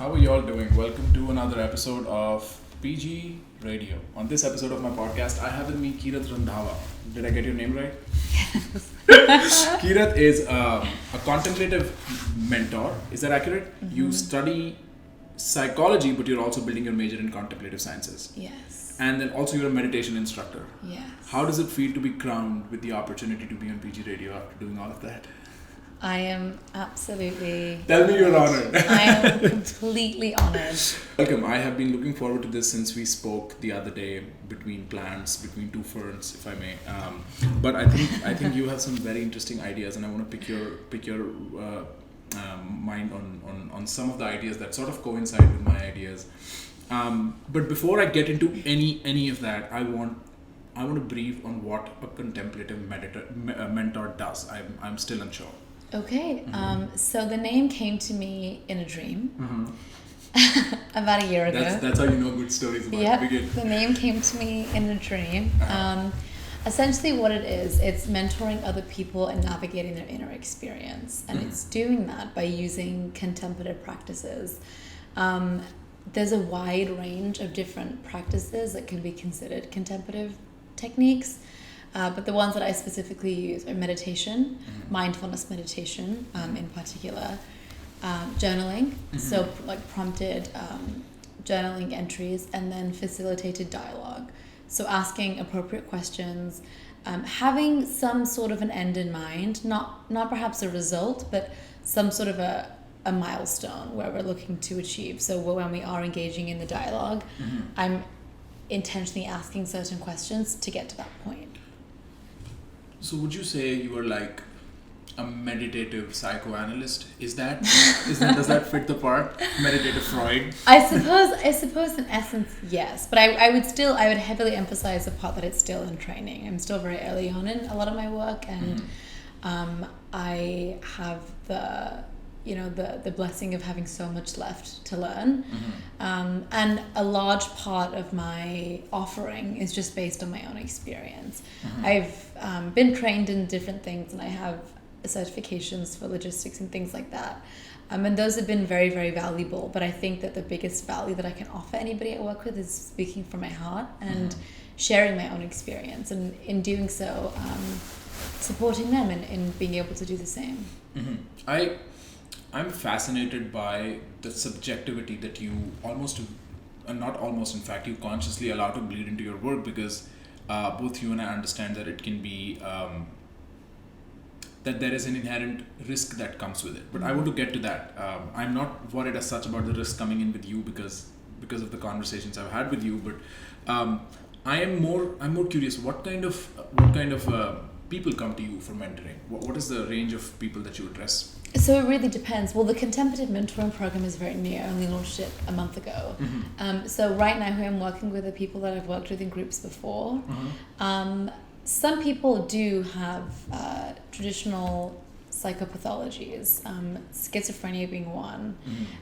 How are you all doing? Welcome to another episode of PG Radio. On this episode of my podcast, I have with me Kirat Randhawa. Did I get your name right? Kirat is a contemplative mentor. Is that accurate? Mm-hmm. You study psychology, but you're also building your major in contemplative sciences. Yes. And then also you're a meditation instructor. Yes. How does it feel to be crowned with the opportunity to be on PG Radio after doing all of that? I am absolutely... Tell me you're honored. I am completely honored. Welcome. I have been looking forward to this since we spoke the other day between plants, between two ferns, if I may. But I think you have some very interesting ideas, and I want to pick your mind on some of the ideas that sort of coincide with my ideas. But before I get into any of that, I want to brief on what a contemplative mentor does. I'm still unsure. Okay, so the name came to me in a dream about a year ago. That's how you know good stories about it. Begin. The name came to me in a dream. Essentially what it is, it's mentoring other people and navigating their inner experience. And it's doing that by using contemplative practices. There's a wide range of different practices that can be considered contemplative techniques. But the ones that I specifically use are meditation, mindfulness meditation in particular, journaling, so like prompted journaling entries, and then facilitated dialogue. So asking appropriate questions, having some sort of an end in mind, not perhaps a result, but some sort of a milestone where we're looking to achieve. So when we are engaging in the dialogue, I'm intentionally asking certain questions to get to that point. So would you say you are like a meditative psychoanalyst? Does that fit the part? Meditative Freud? I suppose in essence, yes. But I would heavily emphasize the part that it's still in training. I'm still very early on in a lot of my work, and I have the blessing of having so much left to learn. And a large part of my offering is just based on my own experience. I've been trained in different things, and I have certifications for logistics and things like that. And those have been very, very valuable. But I think that the biggest value that I can offer anybody I work with is speaking from my heart and sharing my own experience. And in doing so, supporting them in being able to do the same. I'm fascinated by the subjectivity that you you consciously allow to bleed into your work, because both you and I understand that it can be, that there is an inherent risk that comes with it. But I want to get to that. I'm not worried as such about the risk coming in with you because of the conversations I've had with you, but I'm more curious, what kind of people come to you for mentoring? What is the range of people that you address? So it really depends. Well, the Contemplative Mentoring Program is very new. I only launched it a month ago. So right now who I'm working with are people that I've worked with in groups before. Some people do have traditional psychopathologies, schizophrenia being one.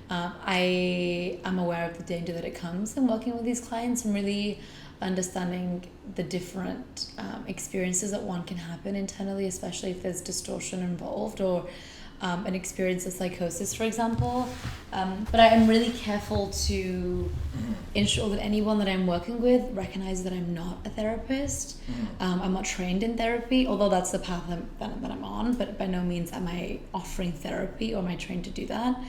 I am aware of the danger that it comes in working with these clients and really understanding the different experiences that one can happen internally, especially if there's distortion involved or an experience of psychosis, for example. But I am really careful to ensure that anyone that I'm working with recognizes that I'm not a therapist. I'm not trained in therapy, although that's the path that I'm on, but by no means am I offering therapy or am I trained to do that.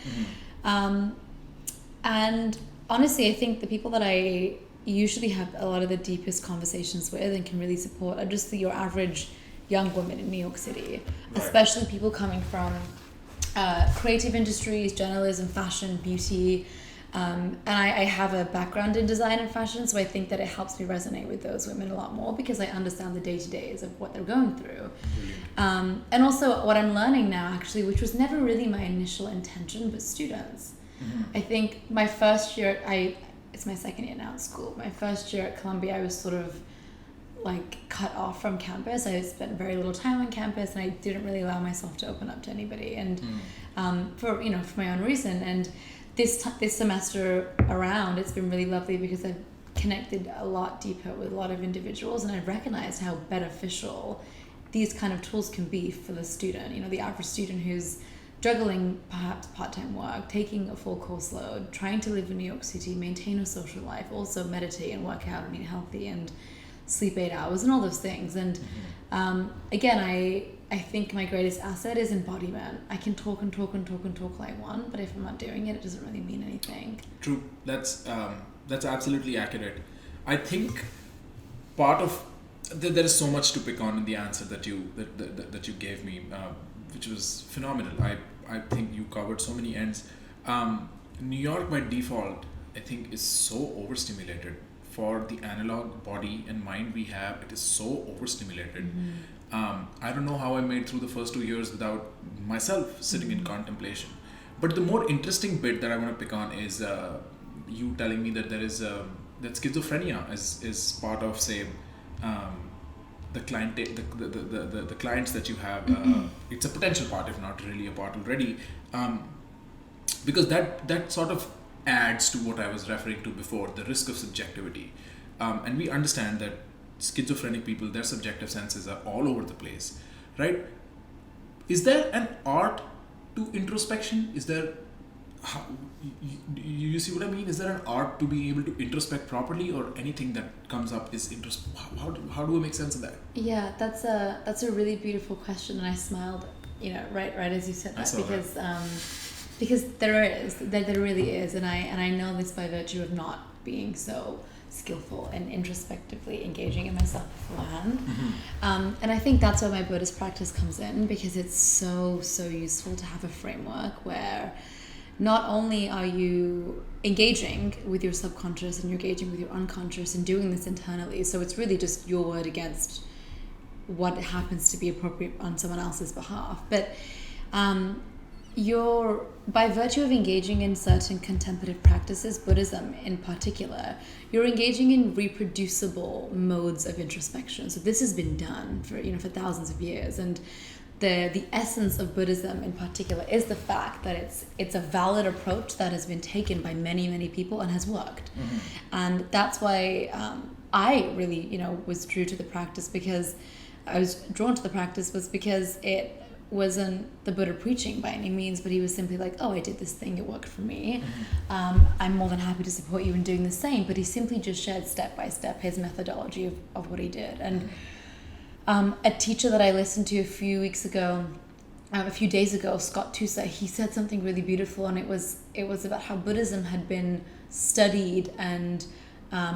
And honestly, I think the people that I usually have a lot of the deepest conversations with and can really support are just your average young women in New York City, especially people coming from creative industries, journalism, fashion, beauty. And I have a background in design and fashion, so I think that it helps me resonate with those women a lot more because I understand the day-to-days of what they're going through. And also what I'm learning now, actually, which was never really my initial intention, but students. I think my first year, it's my second year now at school. My first year at Columbia, I was sort of like cut off from campus. I spent very little time on campus, and I didn't really allow myself to open up to anybody, and for my own reason. And this semester around, it's been really lovely because I've connected a lot deeper with a lot of individuals, and I've recognized how beneficial these kind of tools can be for the student. The average student who's juggling perhaps part-time work, taking a full course load, trying to live in New York City, maintain a social life, also meditate and work out and eat healthy and sleep 8 hours and all those things. And again, I think my greatest asset is embodiment. I can talk and talk and talk and talk like one, but if I'm not doing it, it doesn't really mean anything. True. That's absolutely accurate. I think part of there is so much to pick on in the answer that you gave me, which was phenomenal. I think you covered so many ends. New York by default, I think, is so overstimulated. For the analog body and mind we have, it is so overstimulated. I don't know how I made through the first 2 years without myself sitting in contemplation. But the more interesting bit that I want to pick on is you telling me that there is that schizophrenia is part of, say, the client, the clients that you have. It's a potential part, if not really a part already, because that sort of adds to what I was referring to before, the risk of subjectivity. And we understand that schizophrenic people, their subjective senses are all over the place, right? Is there an art to introspection? Is there, you see what I mean? Is there an art to being able to introspect properly, or anything that comes up is how do we make sense of that? Yeah, that's a really beautiful question, and I smiled, right as you said that, because there really is, and I know this by virtue of not being so skillful and introspectively engaging in myself beforehand. And I think that's where my Buddhist practice comes in, because it's so useful to have a framework where not only are you engaging with your subconscious and you're engaging with your unconscious and doing this internally, so it's really just your word against what happens to be appropriate on someone else's behalf, but you're, by virtue of engaging in certain contemplative practices, Buddhism in particular, you're engaging in reproducible modes of introspection. So this has been done for thousands of years, and the essence of Buddhism in particular is the fact that it's a valid approach that has been taken by many people and has worked. And that's why I really was true to the practice, because I was drawn to the practice was because it wasn't the Buddha preaching by any means, but he was simply like, oh, I did this thing, it worked for me. I'm more than happy to support you in doing the same. But he simply just shared step by step his methodology of what he did. And a teacher that I listened to a few days ago, Scott Tusa, he said something really beautiful, and it was about how Buddhism had been studied and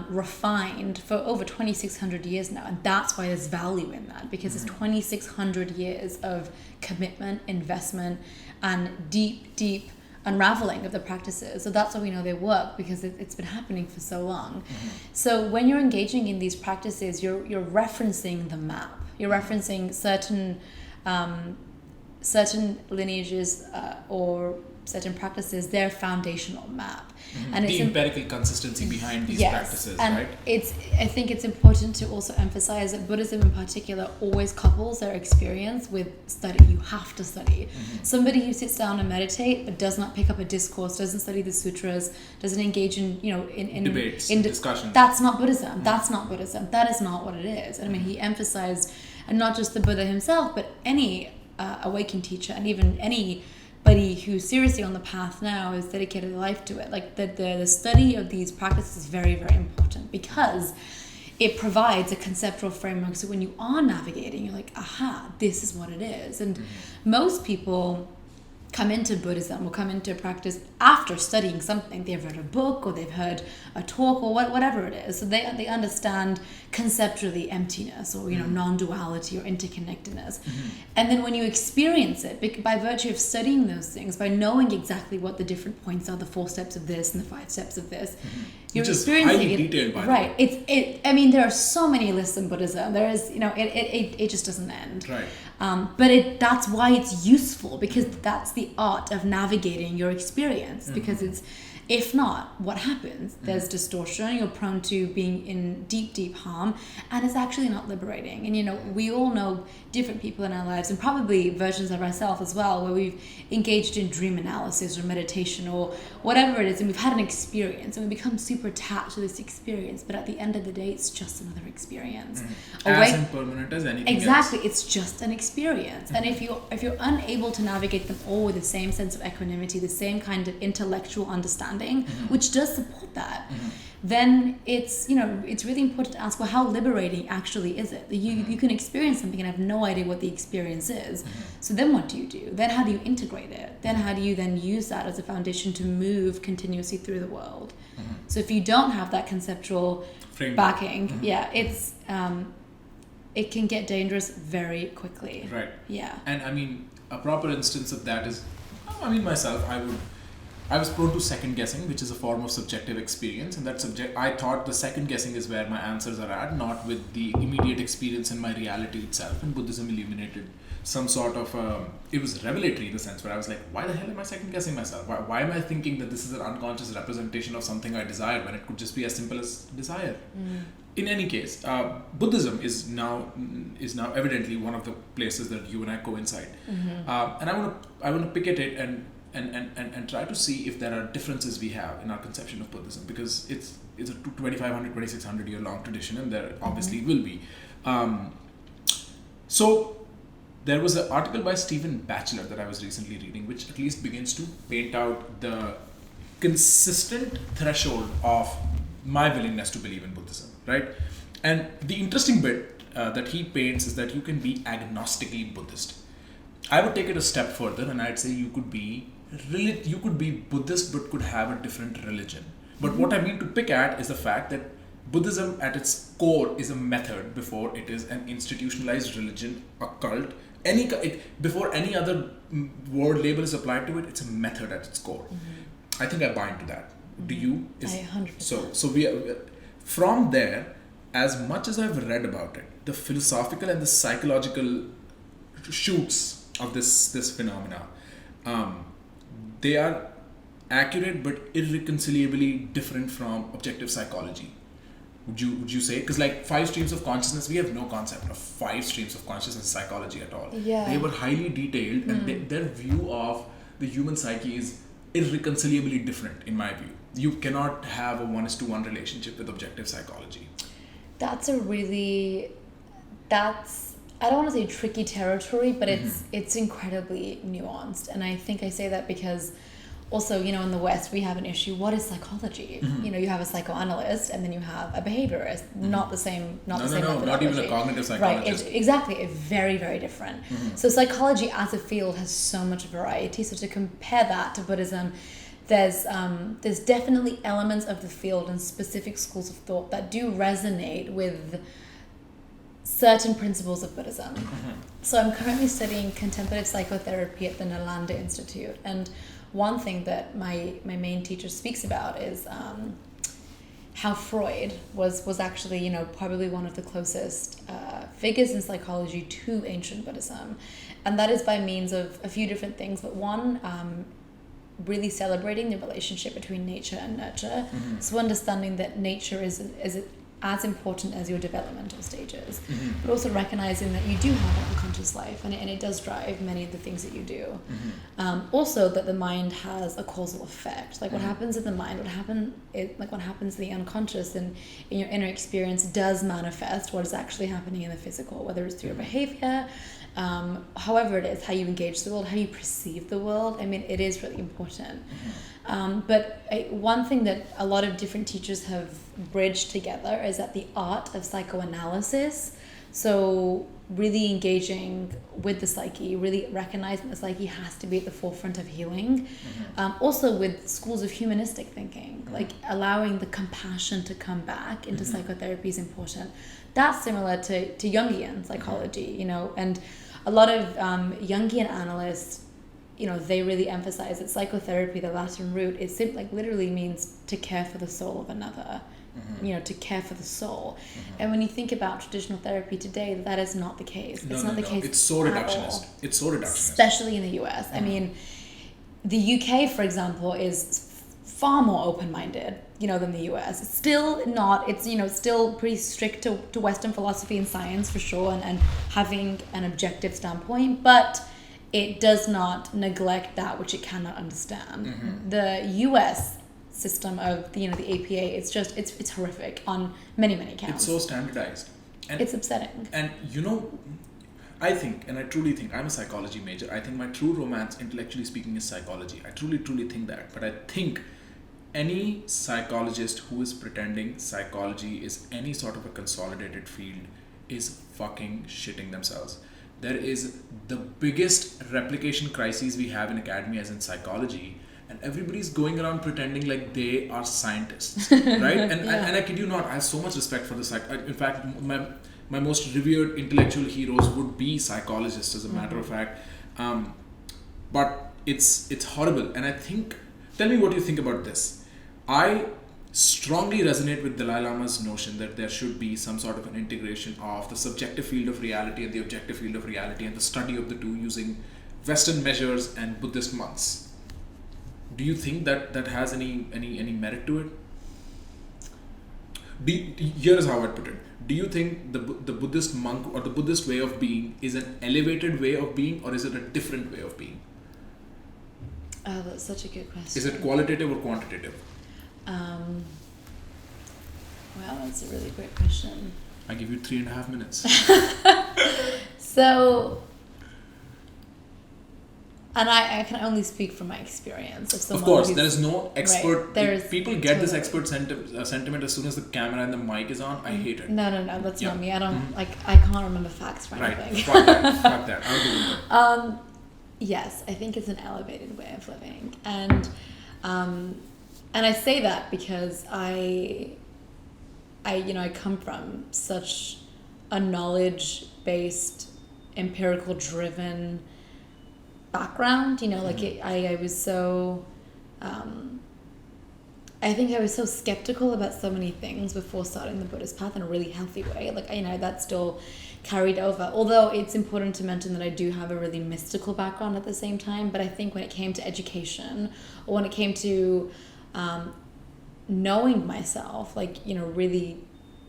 refined for over 2,600 years now, and that's why there's value in that, because it's 2,600 years of commitment, investment, and deep unraveling of the practices. So that's why we know they work, because it's been happening for so long. So when you're engaging in these practices, you're referencing the map. You're referencing certain lineages or certain practices, their foundational map. And the empirical consistency behind these practices, and right? I think it's important to also emphasize that Buddhism in particular always couples their experience with study. You have to study. Somebody who sits down and meditate but does not pick up a discourse, doesn't study the sutras, doesn't engage in debates, in discussions. That's not Buddhism. That's not Buddhism. That is not what it is. And I mean, he emphasized, and not just the Buddha himself, but any awakened teacher, and even anybody who's seriously on the path now is dedicated their life to it. Like the study of these practices is very, very important, because it provides a conceptual framework. So when you are navigating, you're like, aha, this is what it is. And most people come into Buddhism or come into practice after studying something. They've read a book, or they've heard a talk, or whatever it is. So they understand conceptually emptiness, or non-duality or interconnectedness. And then when you experience it, by virtue of studying those things, by knowing exactly what the different points are, the 4 steps of this and the 5 steps of this, you're experiencing highly it. Detailed, by right. I mean, there are so many lists in Buddhism. There is, it just doesn't end. Right. But that's why it's useful, because that's the art of navigating your experience. Because if not, what happens? There's distortion. You're prone to being in deep harm, and it's actually not liberating. And we all know different people in our lives, and probably versions of ourselves as well, where we've engaged in dream analysis or meditation or whatever it is, and we've had an experience, and we become super attached to this experience. But at the end of the day, it's just another experience. As impermanent as anything exactly else. It's just an experience. experience. And if you're unable to navigate them all with the same sense of equanimity, the same kind of intellectual understanding, which does support that, then it's really important to ask, well, how liberating actually is it? You can experience something and have no idea what the experience is. So then what do you do? Then how do you integrate it? Then how do you then use that as a foundation to move continuously through the world? So if you don't have that conceptual backing, it's it can get dangerous very quickly. Right. Yeah. And I mean, a proper instance of that is, myself, I was prone to second guessing, which is a form of subjective experience, and I thought the second guessing is where my answers are at, not with the immediate experience in my reality itself. And Buddhism illuminated some sort of, it was revelatory in the sense where I was like, why the hell am I second guessing myself? Why am I thinking that this is an unconscious representation of something I desire when it could just be as simple as desire? In any case, Buddhism is now evidently one of the places that you and I coincide, and I want to pick at it and try to see if there are differences we have in our conception of Buddhism, because it's a 2,500, 2,600 year long tradition, and there obviously will be. So there was an article by Stephen Batchelor that I was recently reading, which at least begins to paint out the consistent threshold of my willingness to believe in Buddhism, right? And the interesting bit that he paints is that you can be agnostically Buddhist. I would take it a step further, and I'd say you could be Buddhist but could have a different religion. But what I mean to pick at is the fact that Buddhism at its core is a method before it is an institutionalized religion, a cult. Before any other word label is applied to it, it's a method at its core. I think I buy into that. Do you? I 100%. So we are, from there, as much as I've read about it, the philosophical and the psychological shoots of this phenomena, they are accurate but irreconcilably different from objective psychology. Would you say? Because like 5 streams of consciousness, we have no concept of 5 streams of consciousness psychology at all. Yeah. They were highly detailed, and their view of the human psyche is irreconcilably different in my view. You cannot have a 1:1 relationship with objective psychology. That's I don't want to say tricky territory, but it's incredibly nuanced. And I think I say that because also, in the West, we have an issue. What is psychology? You have a psychoanalyst and then you have a behaviorist. Not the same methodology. Not even a cognitive psychologist. Right, exactly. Very, very different. So psychology as a field has so much variety. So to compare that to Buddhism, there's definitely elements of the field and specific schools of thought that do resonate with certain principles of Buddhism. So I'm currently studying contemplative psychotherapy at the Nalanda Institute, and one thing that my main teacher speaks about is how Freud was actually probably one of the closest figures in psychology to ancient Buddhism, and that is by means of a few different things, but one, really celebrating the relationship between nature and nurture. So understanding that nature is as important as your developmental stages, but also recognizing that you do have an unconscious life, and it does drive many of the things that you do. Also that the mind has a causal effect. Like what happens in the mind, what happens in the unconscious and in your inner experience does manifest what is actually happening in the physical, whether it's through your behavior, however it is, how you engage the world, how you perceive the world. I mean, it is really important. But one thing that a lot of different teachers have bridged together is that the art of psychoanalysis, so really engaging with the psyche, really recognizing the psyche has to be at the forefront of healing. Also with schools of humanistic thinking, like allowing the compassion to come back into psychotherapy is important. That's similar to Jungian psychology, and a lot of Jungian analysts, they really emphasize that psychotherapy, the Latin root, is literally means to care for the soul of another, to care for the soul. And when you think about traditional therapy today, that is not the case. It's not the case. It's so reductionist. It's so reductionist. Especially in the US. I mean, the UK, for example, is far more open-minded, than the US. It's still not, it's, still pretty strict to Western philosophy and science for sure, and having an objective standpoint, but it does not neglect that which it cannot understand. The US system of the APA, it's horrific on many counts. It's so standardized. And it's upsetting. And I think, and I truly think, I'm a psychology major. I think my true romance, intellectually speaking, is psychology. I truly, truly think that. But I think any psychologist who is pretending psychology is any sort of a consolidated field is fucking shitting themselves. There is the biggest replication crises we have in academia as in psychology, and everybody's going around pretending like they are scientists, right? And I kid you not, I have so much respect for the in fact, my most revered intellectual heroes would be psychologists, as a matter of fact. But it's horrible, and I think. Tell me what you think about this. I strongly resonate with Dalai Lama's notion that there should be some sort of an integration of the subjective field of reality and the objective field of reality, and the study of the two using Western measures and Buddhist monks. Do you think that has any merit to it? Here is how I put it. Do you think the Buddhist monk or the Buddhist way of being is an elevated way of being, or is it a different way of being? Oh, that's such a good question. Is it qualitative or quantitative? Wow, that's a really great question. I give you 3.5 minutes. So, and I can only speak from my experience. Of course, there is no expert. Right, people get this expert sentiment as soon as the camera and the mic is on. I hate it. No, that's not me. I don't I can't remember facts for anything. Right, fuck that. I'll do it. Yes, I think it's an elevated way of living, and I say that because I come from such a knowledge-based, empirical-driven background. I was so. I think I was so skeptical about so many things before starting the Buddhist path in a really healthy way. That still carried over. Although it's important to mention that I do have a really mystical background at the same time. But I think when it came to education, or when it came to knowing myself, really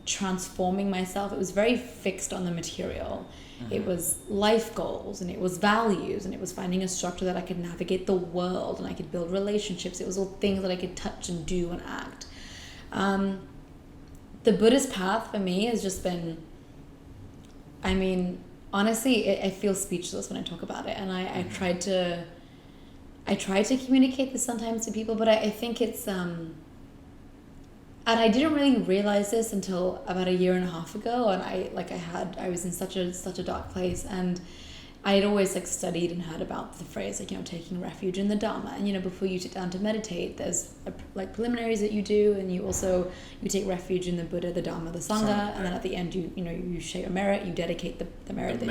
transforming myself, it was very fixed on the material. It was life goals, and it was values, and it was finding a structure that I could navigate the world, and I could build relationships. It was all things that I could touch and do and act. The Buddhist path for me has just been, honestly, I feel speechless when I talk about it, and I try to communicate this sometimes to people, but I think it's and I didn't really realize this until about 1.5 years ago, and I was in such a dark place, and I had always studied and heard about the phrase taking refuge in the Dharma, and before you sit down to meditate, there's preliminaries that you do, and you take refuge in the Buddha, the Dharma, the Sangha, and then at the end you share your merit, you dedicate the merit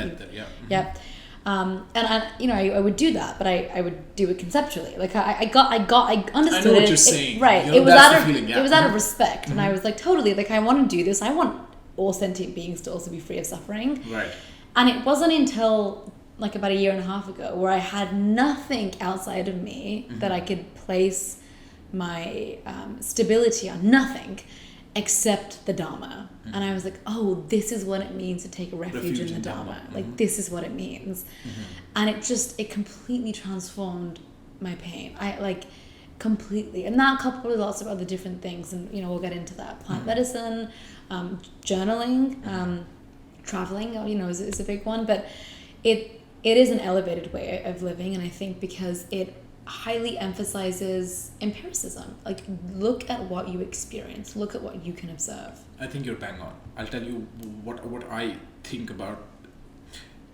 I would do that, but I would do it conceptually. I understood. I know what you're saying. Right. It was out of respect, and I was totally I want to do this. I want all sentient beings to also be free of suffering. Right. And it wasn't until about 1.5 years ago where I had nothing outside of me that I could place my stability on, nothing except the Dharma. And I was oh, this is what it means to take a refuge in the Dharma. This is what it means. And it completely transformed my pain. Completely. And that coupled with lots of other different things, and we'll get into that. Plant medicine, journaling, traveling, is a big one, but it is an elevated way of living, and I think because it highly emphasizes empiricism. Look at what you experience, look at what you can observe. I think you're bang on. I'll tell you what I think about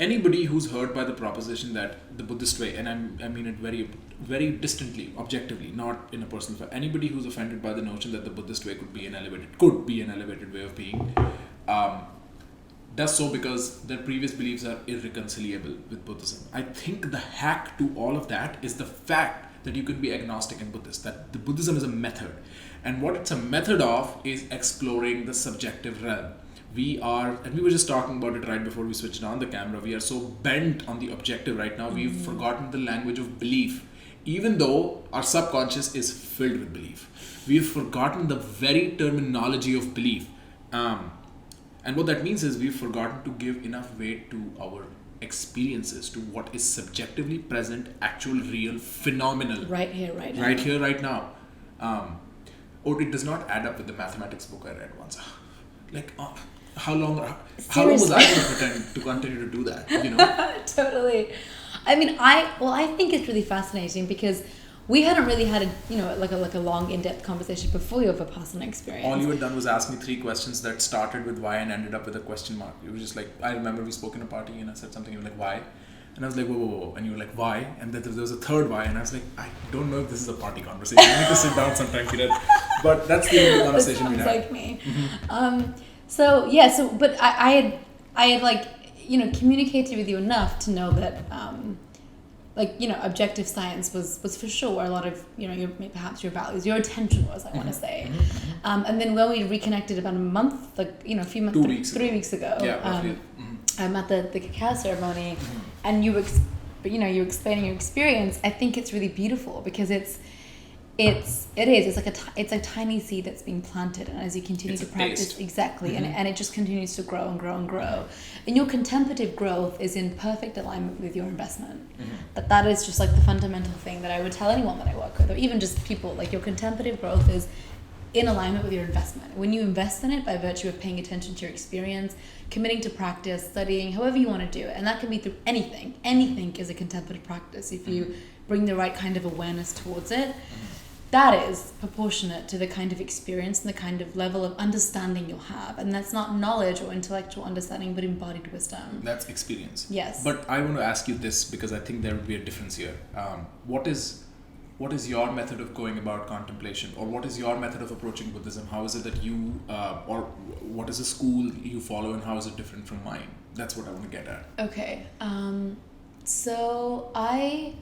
anybody who's hurt by the proposition that the Buddhist way, and I mean it very, very distantly, objectively, not in a personal way. Anybody who's offended by the notion that the Buddhist way could be an elevated way of being, does so because their previous beliefs are irreconcilable with Buddhism. I think the hack to all of that is the fact that you can be agnostic and Buddhist, that the Buddhism is a method. And what it's a method of is exploring the subjective realm. We were just talking about it right before we switched on the camera, we are so bent on the objective right now, we've forgotten the language of belief. Even though our subconscious is filled with belief, we've forgotten the very terminology of belief. And what that means is we've forgotten to give enough weight to our experiences, to what is subjectively present, actual, real, phenomenal. Right here, right now. Right here, right now. It does not add up with the mathematics book I read once. how long was I going to pretend to continue to do that? You know. Totally. I mean, I think it's really fascinating because we hadn't really had a long in-depth conversation before your personal experience. All you had done was ask me 3 questions that started with why and ended up with a question mark. It was just like, I remember we spoke in a party and I said something, you were like, why? And I was like, whoa. And you were like, why? And then there was a third why. And I was like, I don't know if this is a party conversation. I need to sit down sometime, Kirat. But that's the only conversation we had. Sounds like me. But I had like, communicated with you enough to know that, objective science was for sure a lot of, perhaps your values, your attention was, I want to say. And then when we reconnected about a month, a few months, 3 weeks ago, I'm at the cacao ceremony, and you were explaining your experience. I think it's really beautiful because it's like a tiny seed that's being planted, and as you continue to practice, exactly, and it just continues to grow and grow and grow, and your contemplative growth is in perfect alignment with your investment. That is just like the fundamental thing that I would tell anyone that I work with, or even just people, like your contemplative growth is in alignment with your investment. When you invest in it by virtue of paying attention to your experience, committing to practice, studying, however you want to do it, and that can be through anything is a contemplative practice if you bring the right kind of awareness towards it. That is proportionate to the kind of experience and the kind of level of understanding you'll have. And that's not knowledge or intellectual understanding, but embodied wisdom. That's experience. Yes. But I want to ask you this because I think there will be a difference here. What is your method of going about contemplation, or what is your method of approaching Buddhism? How is it that you, or what is the school you follow, and how is it different from mine? That's what I want to get at. Okay. So I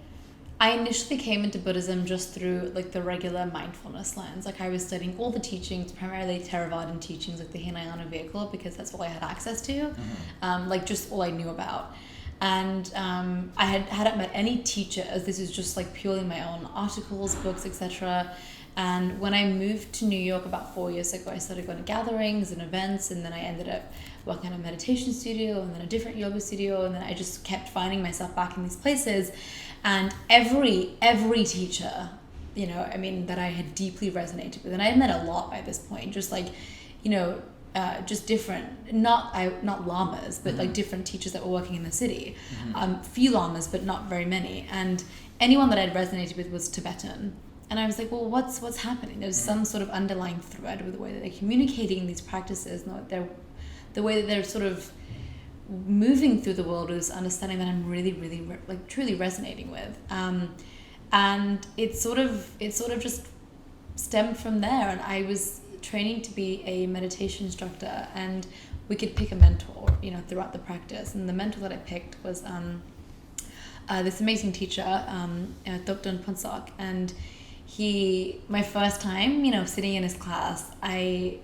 initially came into Buddhism just through like the regular mindfulness lens. Like I was studying all the teachings, primarily Theravadan teachings, like the Hinayana vehicle, because that's all I had access to, like just all I knew about. And I hadn't met any teachers. This is just like purely my own articles, books, etc. And when I moved to New York about 4 years ago, I started going to gatherings and events, and then I ended up working at a meditation studio, and then a different yoga studio, and then I just kept finding myself back in these places. And every teacher, that I had deeply resonated with, and I had met a lot by this point, just like, just different, not lamas, but like different teachers that were working in the city. Few lamas, but not very many. And anyone that I'd resonated with was Tibetan. And I was like, well, what's happening? There's some sort of underlying thread with the way that they're communicating these practices, and the way that they're sort of moving through the world with this understanding that I'm really, really like truly resonating with. And it sort of just stemmed from there. And I was training to be a meditation instructor, and we could pick a mentor, throughout the practice. And the mentor that I picked was this amazing teacher, Dr. Ponsak. And my first time, sitting in his class, I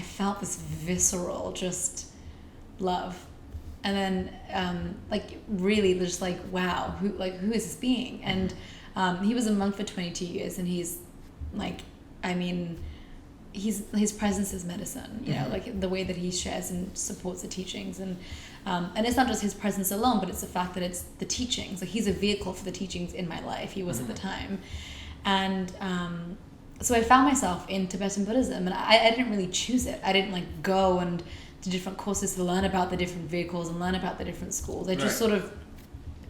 felt this visceral just love. And then, really just like, wow, who is this being? And he was a monk for 22 years, and he's like, his presence is medicine, like the way that he shares and supports the teachings. And it's not just his presence alone, but it's the fact that it's the teachings. Like he's a vehicle for the teachings in my life. He was at the time. And so I found myself in Tibetan Buddhism, and I didn't really choose it. I didn't go and do different courses to learn about the different vehicles and learn about the different schools. I just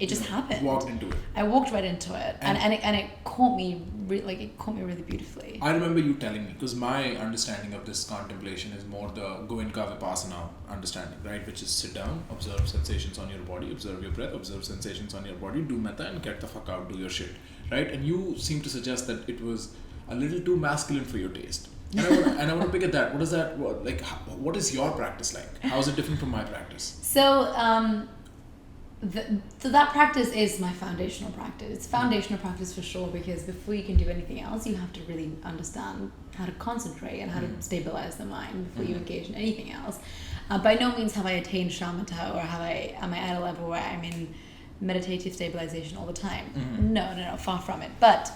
it just happened. Walked into it. I walked right into it, and it caught me really beautifully. I remember you telling me, because my understanding of this contemplation is more the Goenka Vipassana understanding, right? Which is sit down, observe sensations on your body, observe your breath, observe sensations on your body, do metta, and get the fuck out, do your shit, right? And you seem to suggest that it was a little too masculine for your taste. And I want to pick at that. What is that? What is your practice like? How is it different from my practice? So, so that practice is my foundational practice. It's foundational practice for sure, because before you can do anything else, you have to really understand how to concentrate and how to stabilize the mind before you engage in anything else. By no means have I attained shamatha, or am I at a level where I'm in meditative stabilization all the time. No, far from it. But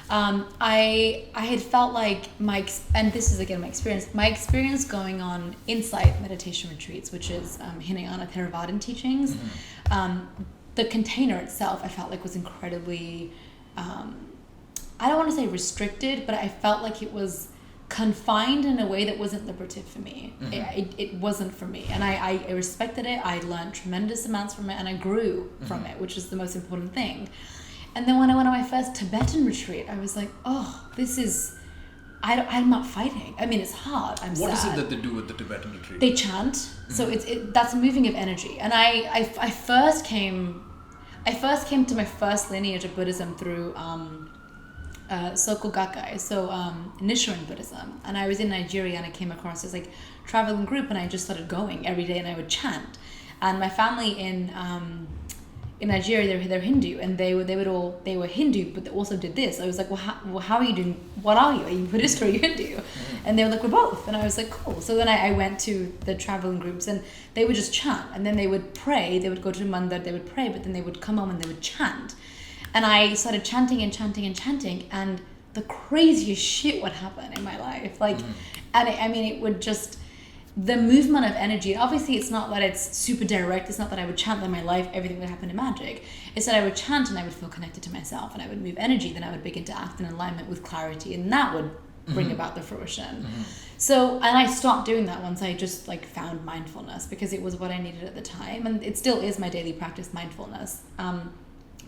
I had felt like and this is again my experience going on insight meditation retreats, which is Hinayana Theravadan teachings. The container itself I felt like was incredibly, I don't want to say restricted, but I felt like it was confined in a way that wasn't liberative for me. It wasn't for me, and I respected it. I learned tremendous amounts from it, and I grew from it, which is the most important thing. And then when I went on my first Tibetan retreat, I was like, oh, this is, I'm not fighting. I mean, it's hard. I'm sad. What is it that they do with the Tibetan retreat? They chant. So that's a moving of energy. And I first came to my first lineage of Buddhism through Soka Gakkai, so Nichiren Buddhism. And I was in Nigeria and I came across this like traveling group, and I just started going every day and I would chant. And my family in Nigeria, they're Hindu, and they were Hindu, but they also did this. I was like, well, how are you doing? What are you? Are you Buddhist or are you Hindu? And they were like, we're both. And I was like, cool. So then I went to the traveling groups, and they would just chant, and then they would pray. They would go to mandir, they would pray, but then they would come home and they would chant. And I started chanting and chanting and chanting, and the craziest shit would happen in my life. Like, and it would just, the movement of energy, and obviously it's not that it's super direct. It's not that I would chant that my life, everything would happen in magic. It's that I would chant and I would feel connected to myself, and I would move energy. Then I would begin to act in alignment with clarity, and that would bring about the fruition. So, and I stopped doing that once I just like found mindfulness, because it was what I needed at the time, and it still is my daily practice, mindfulness.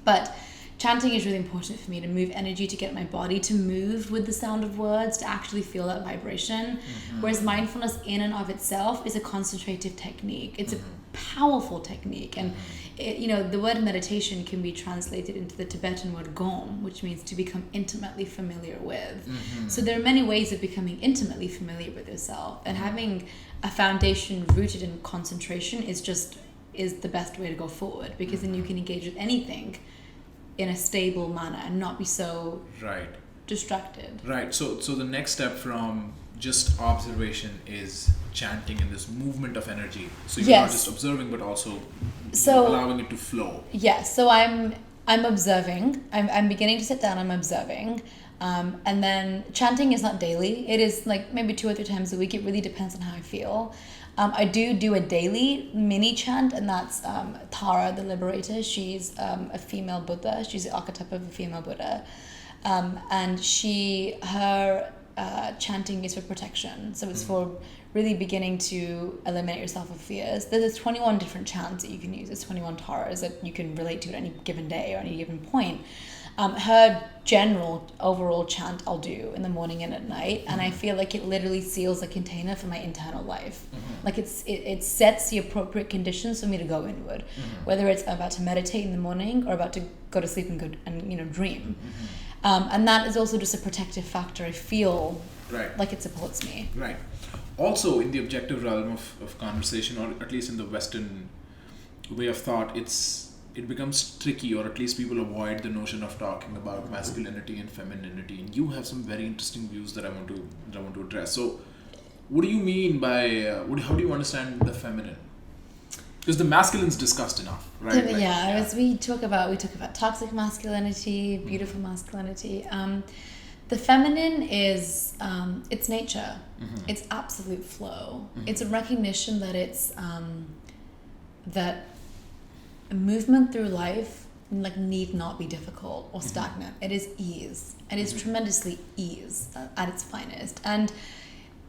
But chanting is really important for me to move energy, to get my body to move with the sound of words, to actually feel that vibration. Whereas mindfulness in and of itself is a concentrative technique. It's a powerful technique. And the word meditation can be translated into the Tibetan word gom, which means to become intimately familiar with. So there are many ways of becoming intimately familiar with yourself. And having a foundation rooted in concentration is the best way to go forward, because then you can engage with anything in a stable manner and not be so distracted. Right. So the next step from just observation is chanting and this movement of energy. So you're not just observing, but also allowing it to flow. Yes. So I'm observing. I'm beginning to sit down. I'm observing. And then chanting is not daily. It is like maybe 2 or 3 times a week. It really depends on how I feel. I do a daily mini chant, and that's Tara, the liberator. She's a female Buddha. She's the archetype of a female Buddha. And her chanting is for protection. So it's for really beginning to eliminate yourself of fears. There's 21 different chants that you can use. There's 21 Taras that you can relate to at any given day or any given point. Her general overall chant I'll do in the morning and at night, and I feel like it literally seals a container for my internal life. Like it sets the appropriate conditions for me to go inward, whether it's about to meditate in the morning or about to go to sleep and dream. And that is also just a protective factor. I feel like it supports me. Right. Also, in the objective realm of conversation, or at least in the Western way of thought, it becomes tricky, or at least people avoid the notion of talking about masculinity and femininity. And you have some very interesting views that I want to address. So, what do you mean by how do you understand the feminine? Because the masculine's discussed enough, right? As we talk about toxic masculinity, beautiful masculinity. The feminine is it's nature. It's absolute flow. It's a recognition that it's that movement through life need not be difficult or stagnant. It is ease. It is tremendously ease at its finest. And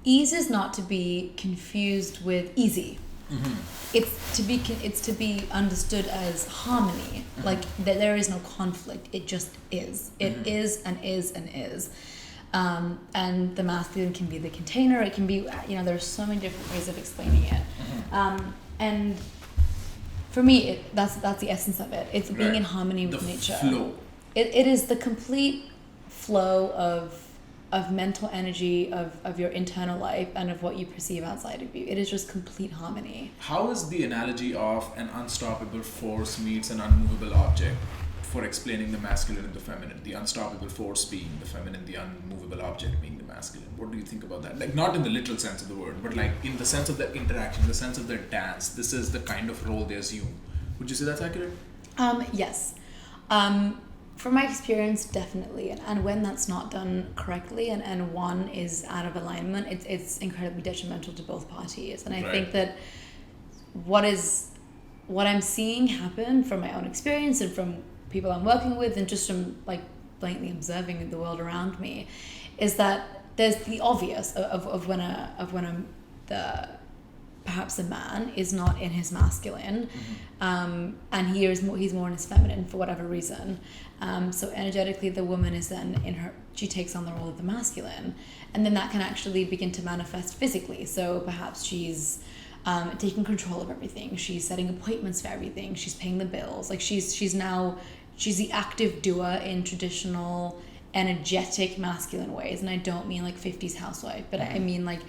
ease is not to be confused with easy. It's to be understood as harmony. Like that there is no conflict. It just is. It is and is and is. And the masculine can be the container. It can be there are so many different ways of explaining it. And for me, that's the essence of it. It's being in harmony with nature. Flow. It is the complete flow of mental energy, of your internal life, and of what you perceive outside of you. It is just complete harmony. How is the analogy of an unstoppable force meets an unmovable object for explaining the masculine and the feminine? The unstoppable force being the feminine, the unmovable object being the masculine. What do you think about that? Like, not in the literal sense of the word, but like in the sense of the interaction, the sense of the dance. This is the kind of role they assume. Would you say that's accurate? Yes. From my experience, definitely. And when that's not done correctly and one is out of alignment, it's incredibly detrimental to both parties. And I think that what I'm seeing happen from my own experience and from people I'm working with and just from like blatantly observing the world around me is that there's the obvious of when perhaps a man is not in his masculine, and he's more in his feminine for whatever reason. So energetically, the woman is then she takes on the role of the masculine, and then that can actually begin to manifest physically. So perhaps she's taking control of everything. She's setting appointments for everything. She's paying the bills. Like she's the active doer in traditional energetic masculine ways. And I don't mean like 50s housewife, but I mean like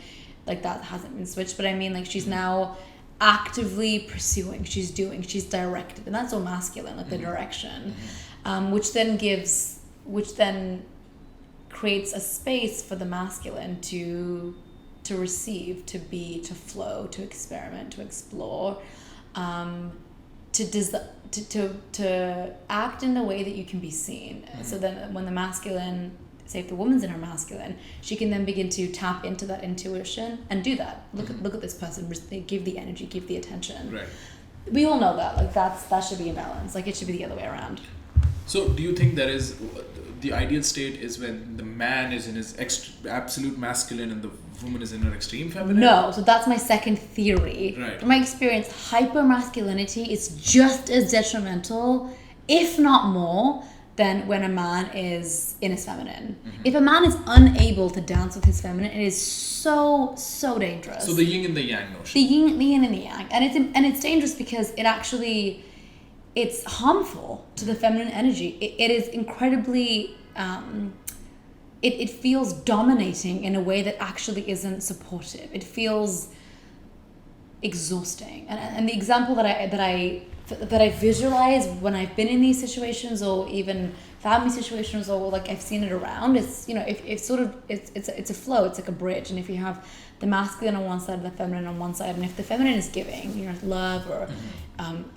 that hasn't been switched. But I mean like she's now actively pursuing. She's doing. She's directed, and that's all masculine, like the direction, which then creates a space for the masculine to receive, to be, to flow, to experiment, to explore, to act in a way that you can be seen. So then when the masculine, say if the woman's in her masculine, she can then begin to tap into that intuition and do that. Look at this person, give the energy, give the attention. Right. We all know that. Like that should be in balance. Like it should be the other way around. So do you think the ideal state is when the man is in his absolute masculine and the woman is in her extreme feminine? No, so that's my second theory. Right. From my experience, hypermasculinity is just as detrimental, if not more, than when a man is in his feminine. If a man is unable to dance with his feminine, it is so dangerous. So the yin and the yang notion. The yin and the yang, and it's dangerous because it's harmful to the feminine energy. It is incredibly, it feels dominating in a way that actually isn't supportive. It feels exhausting. And the example that I visualize when I've been in these situations, or even family situations, or like I've seen it around, it's, it's a flow, it's like a bridge. And if you have the masculine on one side and the feminine on one side, and if the feminine is giving, love or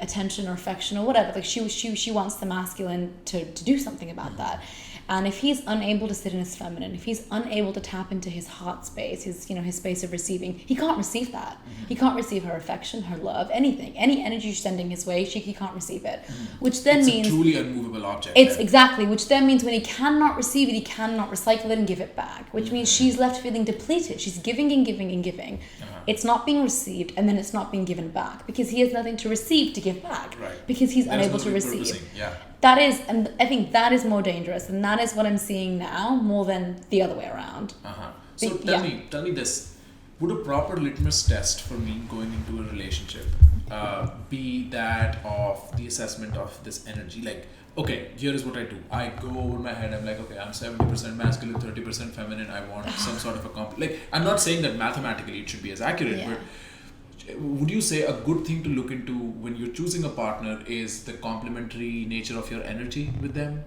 attention or affection or whatever, like she wants the masculine to do something about that. And if he's unable to sit in his feminine, if he's unable to tap into his heart space, his space of receiving, he can't receive that. He can't receive her affection, her love, anything, any energy she's sending his way, he can't receive it. Which then means it's a truly unmovable object. Exactly, which then means when he cannot receive it, he cannot recycle it and give it back. Which means she's left feeling depleted. She's giving and giving and giving. It's not being received, and then it's not being given back because he has nothing to receive to give back. Right. Because he's unable to receive. Yeah. That is, and I think that is more dangerous, and that is what I'm seeing now more than the other way around. So tell me this: would a proper litmus test for me going into a relationship be that of the assessment of this energy? Like, okay, here is what I do. I go over my head. I'm like, okay, I'm 70% masculine, 30% feminine. I want some sort of a like. I'm not saying that mathematically it should be as accurate, but would you say a good thing to look into when you're choosing a partner is the complementary nature of your energy with them?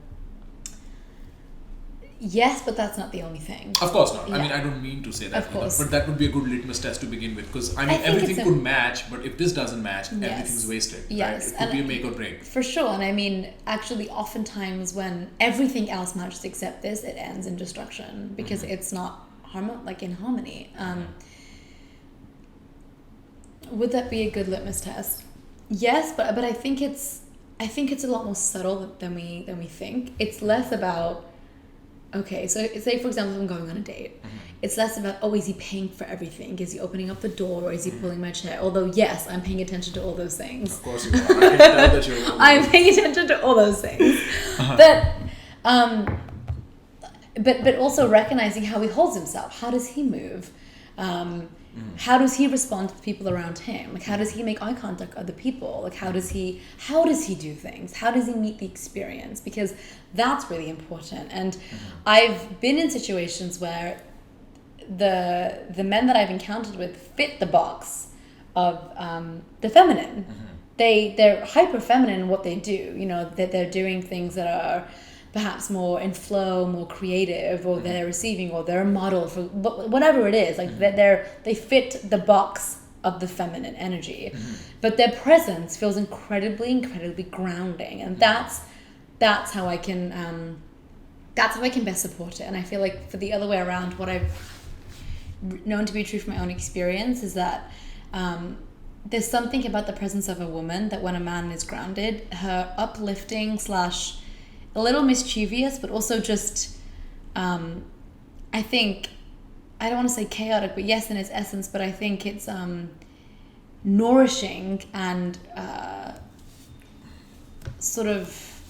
Yes, but that's not the only thing. Of course not. I mean, I don't mean to say that. Of course. But that would be a good litmus test to begin with. Because, I mean, everything could match, but if this doesn't match, everything's wasted. Yes. Right? It could be a make or break. For sure. And I mean, actually, oftentimes when everything else matches except this, it ends in destruction because it's not in harmony. Would that be a good litmus test? Yes, but I think it's a lot more subtle than we think. It's less about, okay, so say for example, if I'm going on a date, it's less about, is he paying for everything? Is he opening up the door, or is he pulling my chair? Although yes, I'm paying attention to all those things. Of course you are. I can tell that you're. I'm paying attention to all those things, but also recognizing how he holds himself. How does he move? How does he respond to the people around him? Like, how does he make eye contact with other people? Like, how does he do things? How does he meet the experience? Because that's really important. And I've been in situations where the men that I've encountered with fit the box of the feminine. They're hyper feminine in what they do. That they're doing things that are perhaps more in flow, more creative, or they're receiving, or they're a model for whatever it is. Like they fit the box of the feminine energy, but their presence feels incredibly grounding, and that's how I can best support it. And I feel like for the other way around, what I've known to be true from my own experience is that there's something about the presence of a woman that when a man is grounded, her uplifting / a little mischievous, but also just, I think, I don't want to say chaotic, but yes, in its essence, but I think it's nourishing and sort of,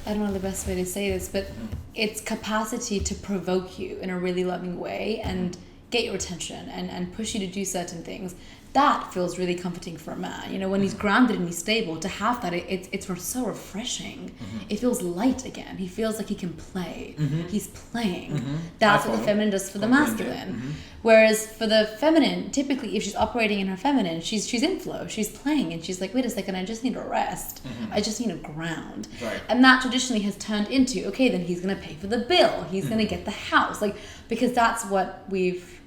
I don't know the best way to say this, but its capacity to provoke you in a really loving way and get your attention and push you to do certain things. That feels really comforting for a man. You know, when he's grounded and he's stable, to have that, it's so refreshing. It feels light again. He feels like he can play. He's playing. That's what the feminine does for the masculine. Whereas for the feminine, typically, if she's operating in her feminine, she's in flow. She's playing, and she's like, wait a second, I just need a rest. I just need a ground. Right. And that traditionally has turned into, okay, then he's going to pay for the bill. He's going to get the house. Like, because that's what we've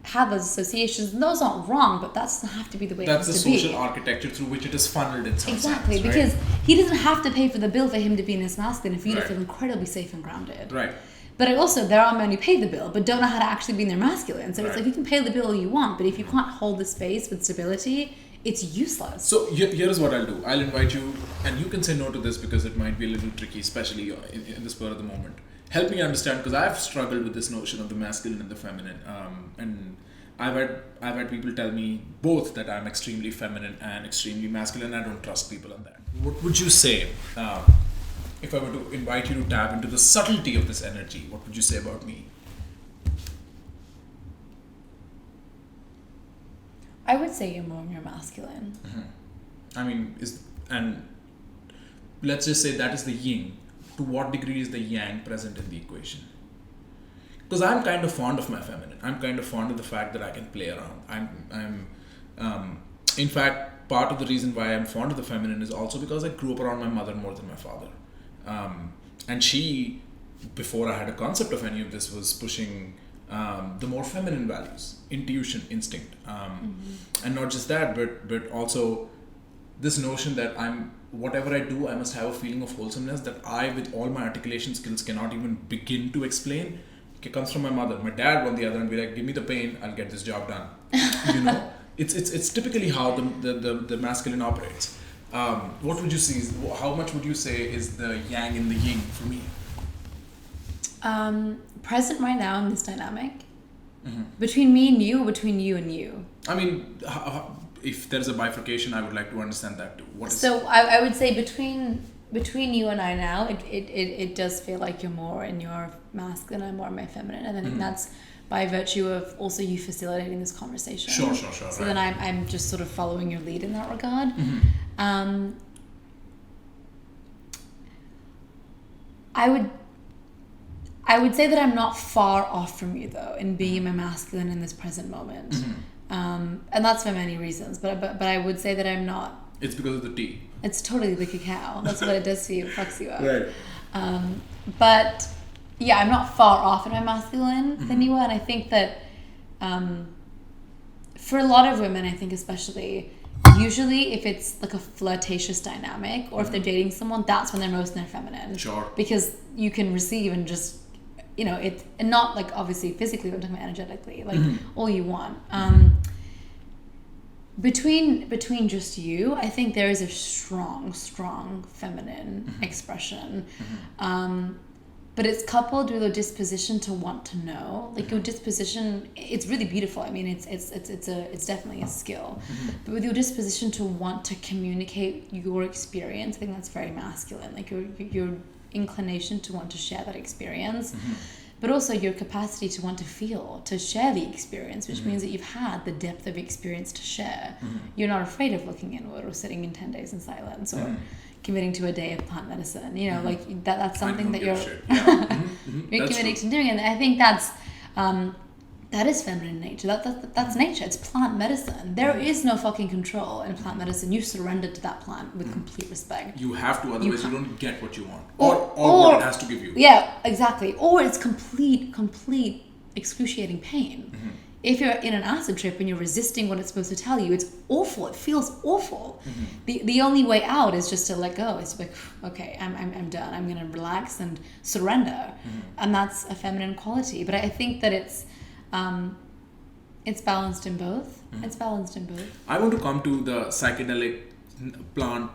had those associations, and those aren't wrong, but that doesn't have to be the way that's it has the to social be. architecture through which it is funneled in some Exactly, sense, right? because he doesn't have to pay for the bill for him to be in his masculine and for you to Right. feel incredibly safe and grounded. Right. But also, there are men who pay the bill but don't know how to actually be in their masculine. So it's Right. like, you can pay the bill all you want, but if you can't hold the space with stability, it's useless. So here's what I'll do. I'll invite you, and you can say no to this because it might be a little tricky, especially in the spur of the moment. Help me understand, because I've struggled with this notion of the masculine and the feminine, and I've had people tell me both that I'm extremely feminine and extremely masculine. I don't trust people on that. What would you say if I were to invite you to tap into the subtlety of this energy? What would you say about me? I would say you're more masculine. I mean, and let's just say that is the yin. To what degree is the yang present in the equation? Because I'm kind of fond of my feminine. I'm kind of fond of the fact that I can play around. In fact, part of the reason why I'm fond of the feminine is also because I grew up around my mother more than my father. And she, before I had a concept of any of this, was pushing the more feminine values, intuition, instinct. And not just that, but also this notion that whatever I do, I must have a feeling of wholesomeness that I, with all my articulation skills, cannot even begin to explain. It comes from my mother. My dad, on the other hand, be like, give me the pain, I'll get this job done. You know, it's typically how the masculine operates. What would you see? How much would you say is the yang and the yin for me? Present right now in this dynamic, between me and you, or between you and you? I mean, if there's a bifurcation, I would like to understand that too. So I would say between you and I now, it does feel like you're more in your masculine and I'm more in my feminine, and I think that's by virtue of also you facilitating this conversation. Sure. So right. then I'm just sort of following your lead in that regard. I would say that I'm not far off from you though in being my masculine in this present moment, and that's for many reasons. But I would say that I'm not. It's because of the tea. It's totally the cacao. That's what it does for you. It fucks you up. Right. But yeah, I'm not far off in my masculine than you are, and I think that for a lot of women, I think especially, usually if it's like a flirtatious dynamic or if they're dating someone, that's when they're most in their feminine. Sure. Because you can receive and just, you know, it, and not like obviously physically, but I'm talking about energetically, like all you want. Between just you, I think there is a strong feminine expression. But it's coupled with a disposition to want to know. Like your disposition, it's really beautiful. I mean, it's definitely a skill. But with your disposition to want to communicate your experience, I think that's very masculine. Like your inclination to want to share that experience, but also your capacity to want to feel, to share the experience, which means that you've had the depth of experience to share. You're not afraid of looking inward or sitting in 10 days in silence or committing to a day of plant medicine, you know, like that's something that you're you're committing to doing. And I think that's that is feminine nature. That's nature. It's plant medicine. There is no fucking control in plant medicine. You surrender to that plant with complete respect. You have to, otherwise you don't get what you want, or what it has to give you. Yeah, exactly. Or it's complete excruciating pain. If you're in an acid trip and you're resisting what it's supposed to tell you, it's awful. It feels awful. The only way out is just to let go. It's like, okay, I'm done. I'm gonna relax and surrender, and that's a feminine quality. But I think that it's balanced in both. It's balanced in both. I want to come to the psychedelic plant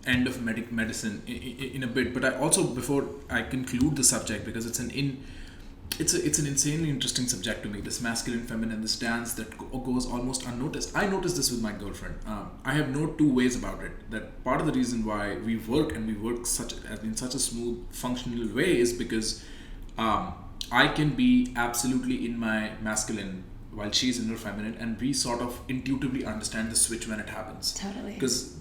end of medicine in a bit, but I also, before I conclude the subject, because it's it's an insanely interesting subject to me, this masculine feminine, this dance that goes almost unnoticed. I noticed this with my girlfriend. I have no two ways about it, that part of the reason why we work, and we work in such a smooth functional way, is because I can be absolutely in my masculine while she's in her feminine, and we sort of intuitively understand the switch when it happens. Totally. Because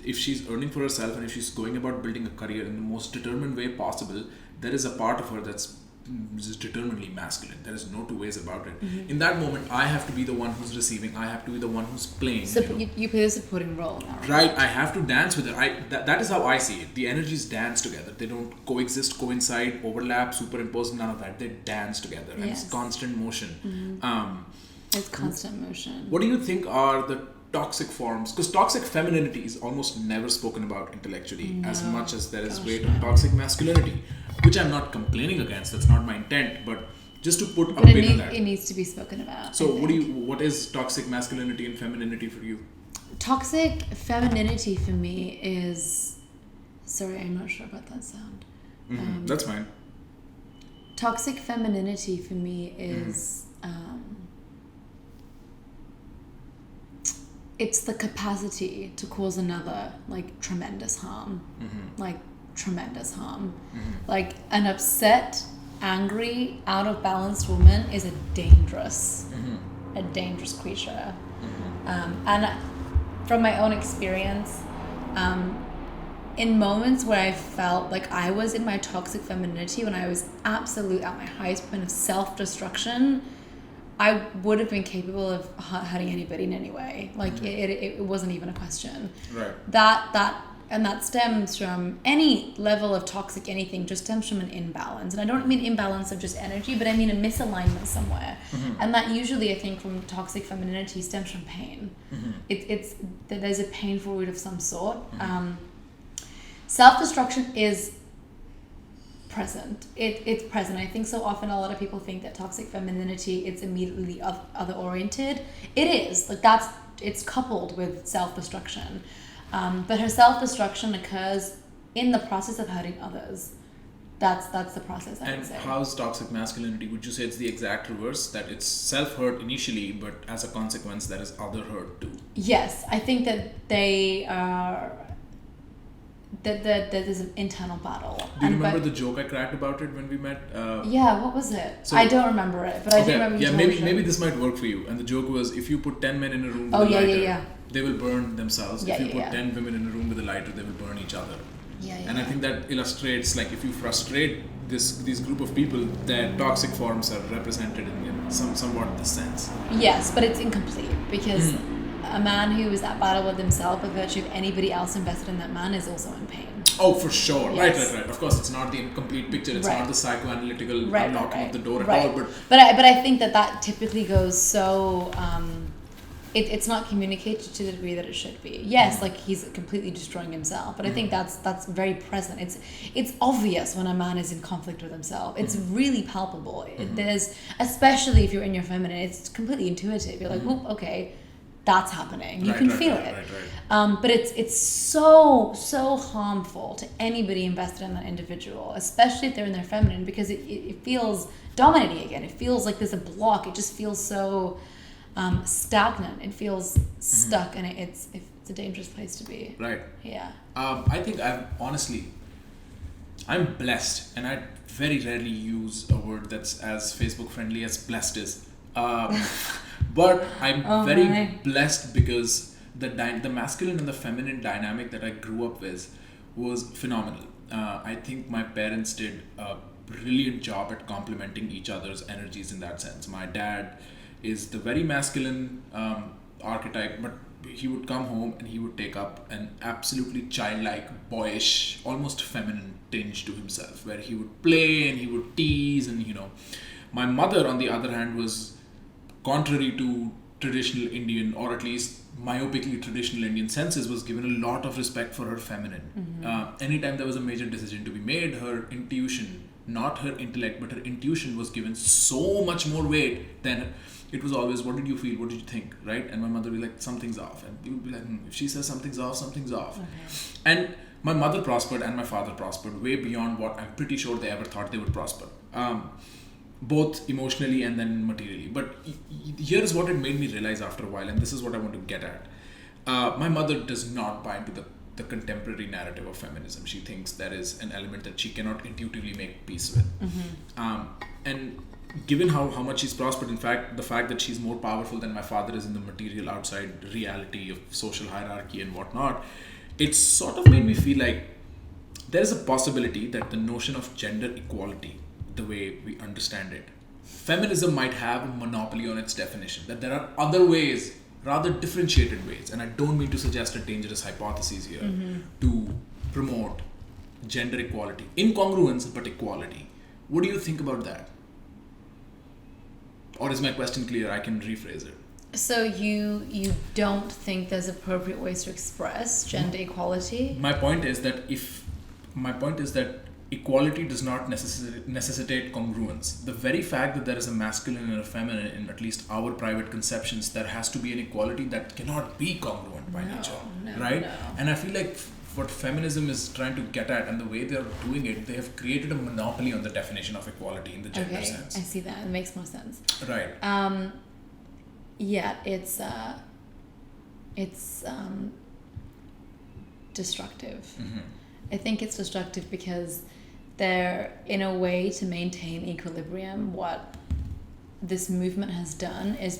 if she's earning for herself, and if she's going about building a career in the most determined way possible, there is a part of her that's just determinedly masculine. There is no two ways about it. In that moment, I have to be the one who's receiving. I have to be the one who's playing. So you play a supporting role now, right? I have to dance with her. That is how I see it. The energies dance together. They don't coexist, coincide, overlap, superimpose. None of that. They dance together, and it's constant motion. It's constant motion. What do you think are the toxic forms? Because toxic femininity is almost never spoken about intellectually, as much as there is weight on toxic masculinity, which I'm not complaining against. That's not my intent, but just to put a bit on that. It needs to be spoken about. So what is toxic masculinity and femininity for you? Toxic femininity for me is, sorry, I'm not sure about that sound. That's fine. Toxic femininity for me is it's the capacity to cause another like tremendous harm. Like tremendous harm. Like an upset, angry, out of balance woman is a dangerous creature. And from my own experience, in moments where I felt like I was in my toxic femininity, when I was absolute at my highest point of self-destruction, I would have been capable of hurting anybody in any way. Like it wasn't even a question. Right. That stems from any level of toxic anything, just stems from an imbalance. And I don't mean imbalance of just energy, but I mean a misalignment somewhere. And that usually, I think, from toxic femininity stems from pain. It's that there's a painful root of some sort. Self-destruction is present. It's present. I think so often a lot of people think that toxic femininity, it's immediately other-oriented. It is. Like it's coupled with self-destruction. But her self-destruction occurs in the process of hurting others. That's the process, I would say. And how's toxic masculinity? Would you say it's the exact reverse? That it's self-hurt initially, but as a consequence, there is other hurt too? Yes. I think that they are... That there's an internal battle. Do you remember the joke I cracked about it when we met? Yeah, what was it? So, I don't remember it, but I do remember you told me. Maybe this might work for you. And the joke was, if you put 10 men in a room with a lighter, they will burn themselves. If you put 10 women in a room with a lighter, they will burn each other. And I think that illustrates, like, if you frustrate these group of people, their toxic forms are represented in somewhat this sense. Yes, but it's incomplete because a man who is at battle with himself by virtue of anybody else invested in that man is also in pain. Oh, for sure. Yes. Right. Of course, it's not the incomplete picture. It's not the psychoanalytical unlocking of the door at all. But I think that typically goes so... It's not communicated to the degree that it should be. Yes, like he's completely destroying himself, but I think that's very present. It's obvious when a man is in conflict with himself. It's really palpable. There's, especially if you're in your feminine, it's completely intuitive. You're like, oh, okay, that's happening. You can feel it. But it's so harmful to anybody invested in that individual, especially if they're in their feminine, because it feels dominating again. It feels like there's a block. It just feels so stagnant. It feels stuck, and it's a dangerous place to be. Right. Yeah. I think I'm blessed, and I very rarely use a word that's as Facebook friendly as blessed is. But I'm very blessed because the masculine and the feminine dynamic that I grew up with was phenomenal. I think my parents did a brilliant job at complementing each other's energies in that sense. My dad is the very masculine archetype, but he would come home and he would take up an absolutely childlike, boyish, almost feminine tinge to himself, where he would play and he would tease, and My mother, on the other hand, was contrary to traditional Indian, or at least myopically traditional Indian senses, was given a lot of respect for her feminine. Anytime there was a major decision to be made, her intuition, not her intellect, but her intuition was given so much more weight than... It was always, what did you feel? What did you think? Right? And my mother would be like, something's off. And you would be like, if she says something's off, something's off. Okay. And my mother prospered and my father prospered way beyond what I'm pretty sure they ever thought they would prosper. both emotionally and then materially. But here is what it made me realize after a while, and this is what I want to get at. My mother does not buy into the contemporary narrative of feminism. She thinks there is an element that she cannot intuitively make peace with. And given how much she's prospered, in fact, the fact that she's more powerful than my father is in the material outside reality of social hierarchy and whatnot, it sort of made me feel like there is a possibility that the notion of gender equality, the way we understand it, feminism might have a monopoly on its definition, that there are other ways, rather differentiated ways, and I don't mean to suggest a dangerous hypothesis here, to promote gender equality. Incongruence, but equality. What do you think about that? Or is my question clear? I can rephrase it. So you don't think there's appropriate ways to express gender equality? My point is that equality does not necessitate congruence. The very fact that there is a masculine and a feminine in at least our private conceptions, there has to be an equality that cannot be congruent by nature, right? No. And I feel like what feminism is trying to get at, and the way they're doing it, they have created a monopoly on the definition of equality in the gender sense. I see that. It makes more sense. Right. Yeah, it's destructive. I think it's destructive because they're, in a way, to maintain equilibrium, what this movement has done is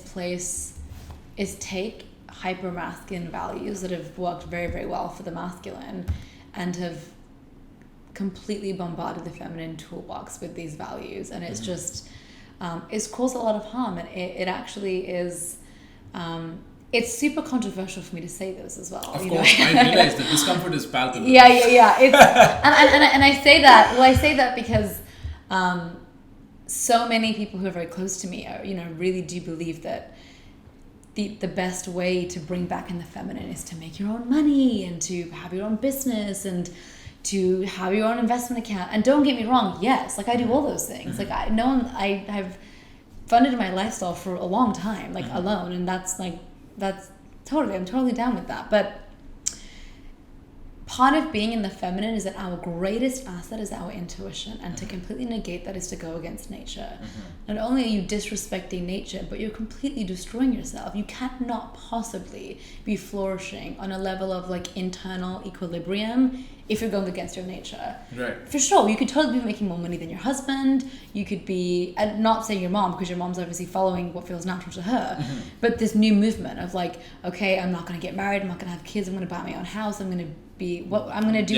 take hyper-masculine values that have worked very, very well for the masculine and have completely bombarded the feminine toolbox with these values. And it's just, it's caused a lot of harm. And it actually is, it's super controversial for me to say this as well. Of course, I realize the discomfort is palpable. Yeah. It's, and I say that, well, I say that because so many people who are very close to me are, really do believe that the best way to bring back in the feminine is to make your own money and to have your own business and to have your own investment account. And don't get me wrong, yes, like I do all those things. Like I have funded my lifestyle for a long time, like alone, and I'm totally down with that. But part of being in the feminine is that our greatest asset is our intuition, and to completely negate that is to go against nature. Not only are you disrespecting nature, but you're completely destroying yourself. You cannot possibly be flourishing on a level of like internal equilibrium if you're going against your nature. Right. For sure, you could totally be making more money than your husband. You could be, and not saying your mom, because your mom's obviously following what feels natural to her, but this new movement of like, okay, I'm not going to get married, I'm not going to have kids, I'm going to buy my own house, I'm going to be, what I'm going to do.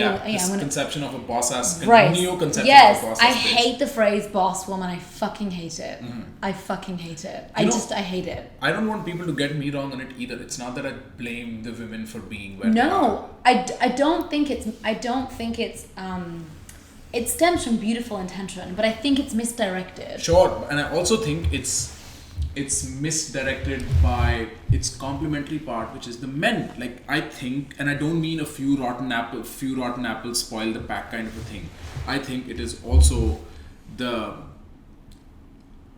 Conception of a boss as, right. Neo conception yes, of a boss I as hate the phrase boss woman. I fucking hate it. I fucking hate it. I hate it. I don't want people to get me wrong on it either. It's not that I blame the women for being where they are. I don't think it's it stems from beautiful intention, but I think it's misdirected. Sure, and I also think it's misdirected by its complementary part, which is the men. Like, I think, and I don't mean a few rotten apples spoil the pack kind of a thing. I think it is also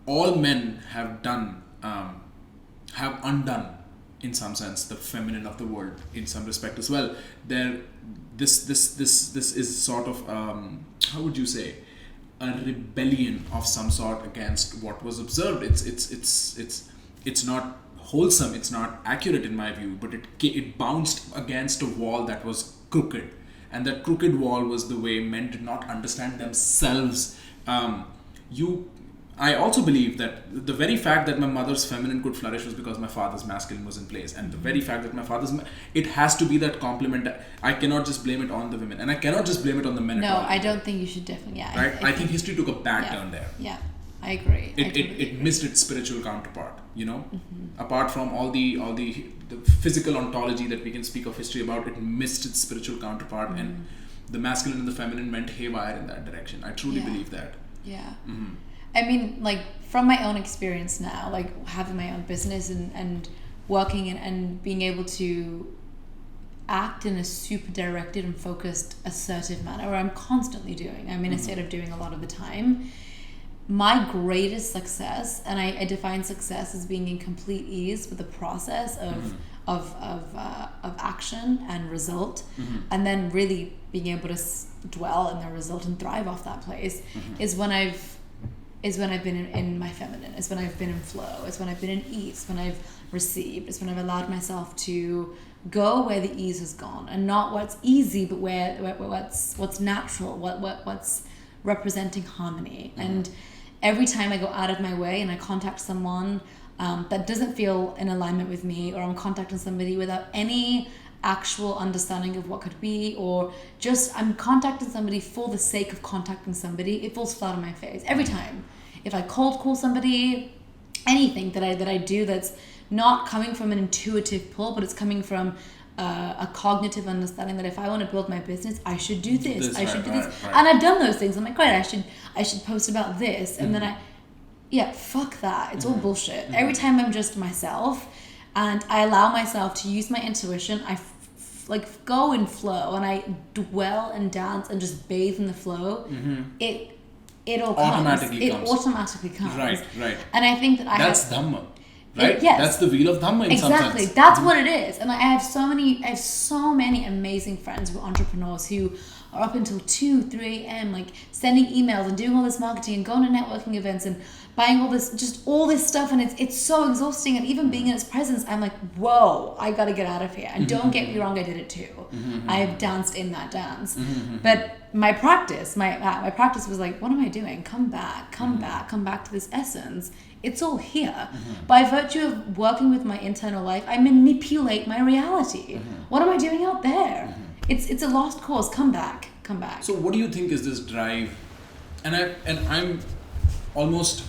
all men have undone, in some sense, the feminine of the world in some respect as well. This is sort of how would you say, a rebellion of some sort against what was observed. It's not wholesome, it's not accurate in my view, but it bounced against a wall that was crooked, and that crooked wall was the way men did not understand themselves. I also believe that the very fact that my mother's feminine could flourish was because my father's masculine was in place, and the very fact that my father's it has to be that complement. I cannot just blame it on the women, and I cannot just blame it on the men. No, I don't think you should definitely. Yeah, right. I think history took a bad turn there. Yeah, I agree. It missed its spiritual counterpart. Apart from all the physical ontology that we can speak of history about, it missed its spiritual counterpart, and the masculine and the feminine went haywire in that direction. I truly believe that. Yeah. I mean, like, from my own experience now, like having my own business and working and being able to act in a super directed and focused, assertive manner, where I'm constantly doing. I'm in a state of doing a lot of the time. My greatest success, and I define success as being in complete ease with the process of action and result, and then really being able to dwell in the result and thrive off that place, is when I've is when I've been in my feminine, is when I've been in flow, is when I've been in ease, when I've received, is when I've allowed myself to go where the ease has gone, and not what's easy, but where what's natural, what's representing harmony. And every time I go out of my way and I contact someone that doesn't feel in alignment with me, or I'm contacting somebody without any actual understanding of what could be, or just I'm contacting somebody for the sake of contacting somebody, it falls flat on my face every time. If I cold call somebody, anything that I do that's not coming from an intuitive pull, but it's coming from a cognitive understanding that if I want to build my business, I should do this, I should do this. Right. And I've done those things. I'm like, great, I should post about this, and then fuck that. It's all bullshit. Every time I'm just myself, and I allow myself to use my intuition, I go in flow, and I dwell and dance and just bathe in the flow. It all comes. It automatically comes. Right. And I think that that's Dhamma, right? Yes. That's the wheel of Dhamma in some sense. Exactly. That's what it is. And I have so many amazing friends who are entrepreneurs who are up until 2, 3 a.m. like sending emails and doing all this marketing and going to networking events and buying all this stuff, and it's so exhausting. And even being in its presence, I'm like, whoa, I gotta get out of here. And don't get me wrong, I did it too. I have danced in that dance. But my practice was like, what am I doing? Come back to this essence. It's all here. By virtue of working with my internal life, I manipulate my reality. What am I doing out there? It's a lost cause. Come back. So what do you think is this drive? And I'm almost,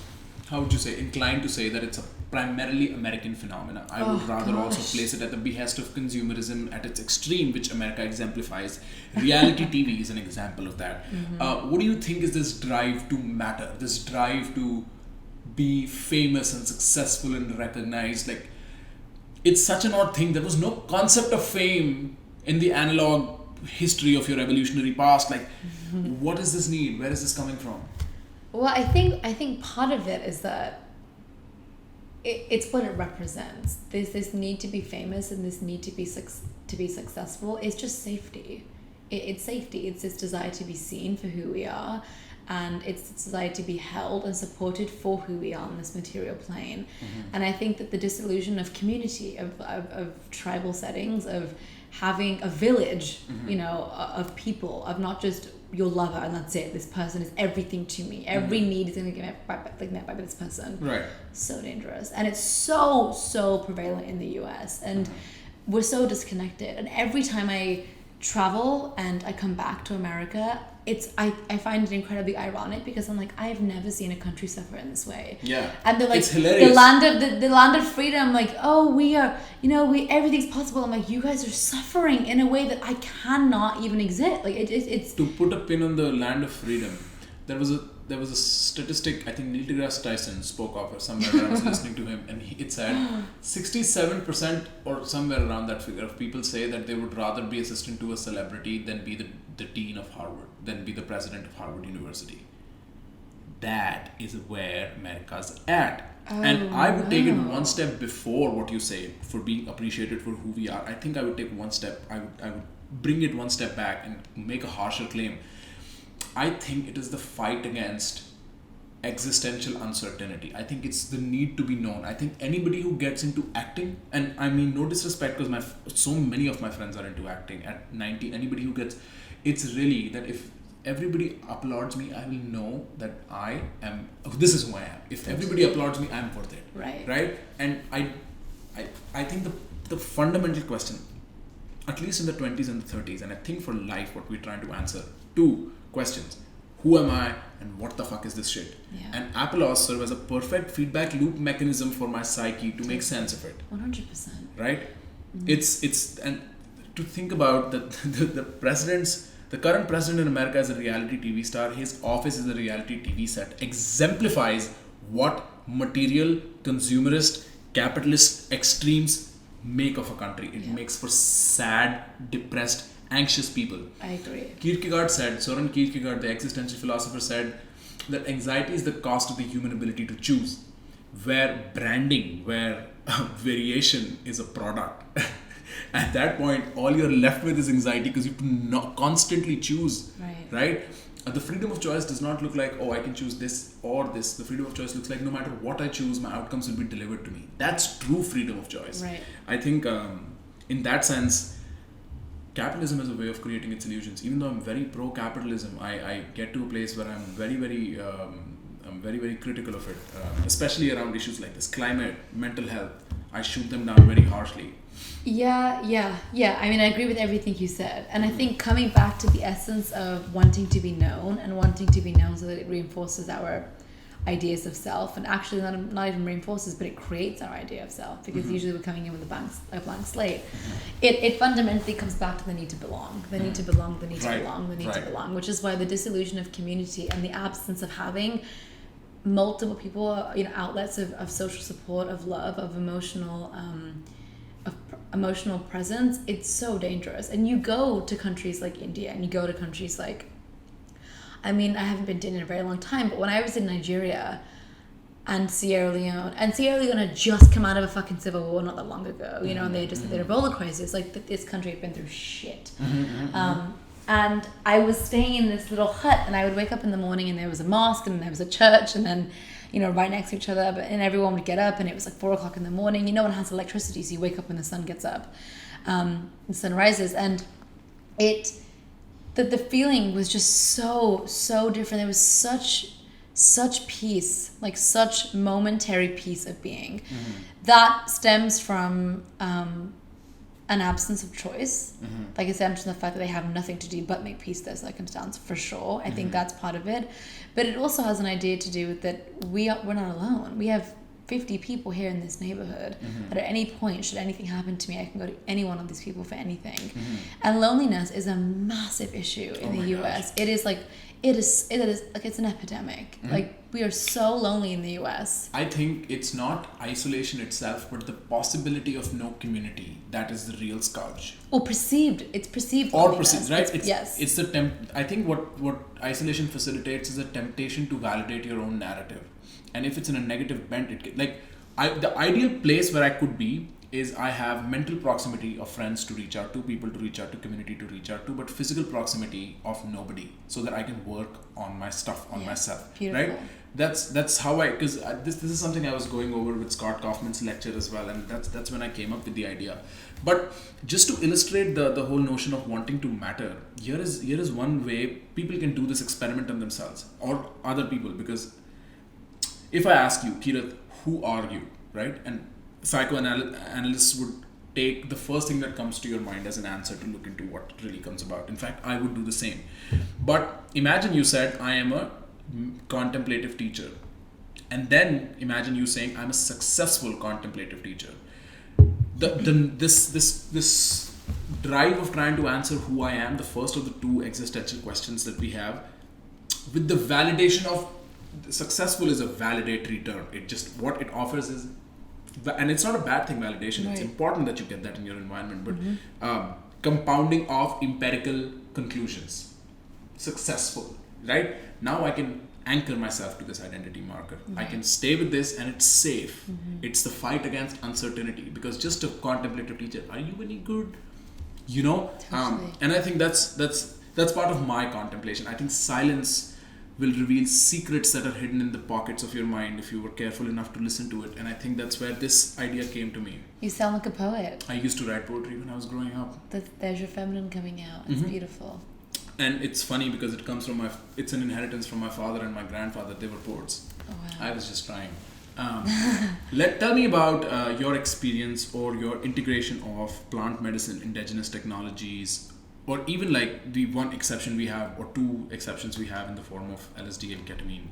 how would you say, inclined to say that it's a primarily American phenomena. I would rather also place it at the behest of consumerism at its extreme, which America exemplifies. Reality TV is an example of that. What do you think is this drive to matter, this drive to be famous and successful and recognized? Like, it's such an odd thing. There was no concept of fame in the analog history of your evolutionary past. Like, what is this need? Where is this coming from? Well, I think part of it is that it's what it represents. There's this need to be famous and this need to be successful. It's just safety. It's safety. It's this desire to be seen for who we are, and it's this desire to be held and supported for who we are on this material plane. And I think that the disillusion of community, of tribal settings, of having a village, of people, of not just your lover and that's it, this person is everything to me, every need is going to get met by this person, right? So dangerous. And it's so prevalent in the US, and we're so disconnected. And every time I travel and I come back to America, I find it incredibly ironic, because I'm like, I've never seen a country suffer in this way. Yeah. And they're like, it's hilarious. the land of freedom, like, oh, we are, everything's possible. I'm like, you guys are suffering in a way that I cannot even exist. Like, it's to put a pin on the land of freedom. There was a statistic, I think Neil deGrasse Tyson spoke of, or somewhere I was listening to him, and it said 67% or somewhere around that figure of people say that they would rather be assistant to a celebrity than be the dean of Harvard, than be the president of Harvard University. That is where America's at. And I would take it one step before what you say, for being appreciated for who we are. I think I would take one step, I would bring it one step back and make a harsher claim. I think it is the fight against existential uncertainty. I think it's the need to be known. I think anybody who gets into acting, and I mean no disrespect, because so many of my friends are into acting at 90, anybody who gets, it's really that if everybody applauds me, I will know that this is who I am. If everybody applauds me, I'm worth it. Right? And I think the fundamental question, at least in the 20s and the 30s, and I think for life, what we're trying to answer, two questions: who am I, and what the fuck is this shit? Yeah. And applause serve as a perfect feedback loop mechanism for my psyche to make sense of it. 100%. Right? It's and to think about the current president in America is a reality TV star. His office is a reality TV set. Exemplifies what material, consumerist, capitalist extremes make of a country. It makes for sad, depressed, anxious people. I agree. Soren Kierkegaard, the existential philosopher, said that anxiety is the cost of the human ability to choose, where branding, where variation is a product. At that point, all you're left with is anxiety, because you have to constantly choose, right? the freedom of choice does not look like, oh, I can choose this or this. The freedom of choice looks like no matter what I choose, my outcomes will be delivered to me. That's true freedom of choice. Right. I think in that sense, capitalism is a way of creating its illusions. Even though I'm very pro-capitalism, I get to a place where I'm very, very critical of it, especially around issues like this, climate, mental health. I shoot them down very harshly. Yeah. I mean, I agree with everything you said. And I think coming back to the essence of wanting to be known and wanting to be known so that it reinforces our ideas of self, and actually not even reinforces, but it creates our idea of self, because usually we're coming in with a blank slate. It fundamentally comes back to the need to belong, the need to belong, the need to belong, the need to belong, which is why the dissolution of community and the absence of having multiple people, outlets of social support, of love, of emotional presence, it's so dangerous. And you go to countries like India, and you go to countries like, I mean, I haven't been in a very long time, but when I was in Nigeria and Sierra Leone had just come out of a fucking civil war not that long ago, and they had a roller crisis, like this country had been through shit. And I was staying in this little hut, and I would wake up in the morning and there was a mosque and there was a church, and then, right next to each other, and everyone would get up, and it was like 4:00 in the morning. No one has electricity, so you wake up when the sun gets up, the sun rises, and the feeling was just so different. There was such peace, like such momentary peace of being, that stems from an absence of choice. Like it stems from the fact that they have nothing to do but make peace with their circumstance, for sure. I think that's part of it, but it also has an idea to do with that we're not alone. We have 50 people here in this neighborhood, that at any point, should anything happen to me, I can go to any one of these people for anything. And loneliness is a massive issue in the US. Gosh. It is like it's an epidemic. Like we are so lonely in the US. I think it's not isolation itself, but the possibility of no community that is the real scourge. Or perceived. It's perceived. Or perceived, right? Yes. It's I think what isolation facilitates is a temptation to validate your own narrative. And if it's in a negative bent, the ideal place where I could be is I have mental proximity of friends to reach out to, people to reach out to, community to reach out to, but physical proximity of nobody, so that I can work on my stuff, on myself. Beautiful. Right? That's how because this is something I was going over with Scott Kaufman's lecture as well, and that's when I came up with the idea. But just to illustrate the whole notion of wanting to matter, here is one way people can do this experiment on themselves or other people, because if I ask you, Kirat, who are you, right? And psychoanalysts would take the first thing that comes to your mind as an answer to look into what really comes about. In fact, I would do the same. But imagine you said, I am a contemplative teacher. And then imagine you saying, I'm a successful contemplative teacher. This drive of trying to answer who I am, the first of the two existential questions that we have, with the validation of successful is a validatory term. It just, what it offers is, and it's not a bad thing, validation. Right. It's important that you get that in your environment, but compounding of empirical conclusions. Successful, right? Now I can anchor myself to this identity marker. Right. I can stay with this and it's safe. It's the fight against uncertainty, because just a contemplative teacher, are you any good? Totally. And I think that's part of my contemplation. I think silence will reveal secrets that are hidden in the pockets of your mind if you were careful enough to listen to it. And I think that's where this idea came to me. You sound like a poet. I used to write poetry when I was growing up. There's your feminine coming out. It's beautiful. And it's funny because it comes from it's an inheritance from my father and my grandfather. They were poets. Oh, wow. I was just trying. Tell me about your experience or your integration of plant medicine, indigenous technologies, or even like the one exception we have, or two exceptions we have in the form of LSD and ketamine,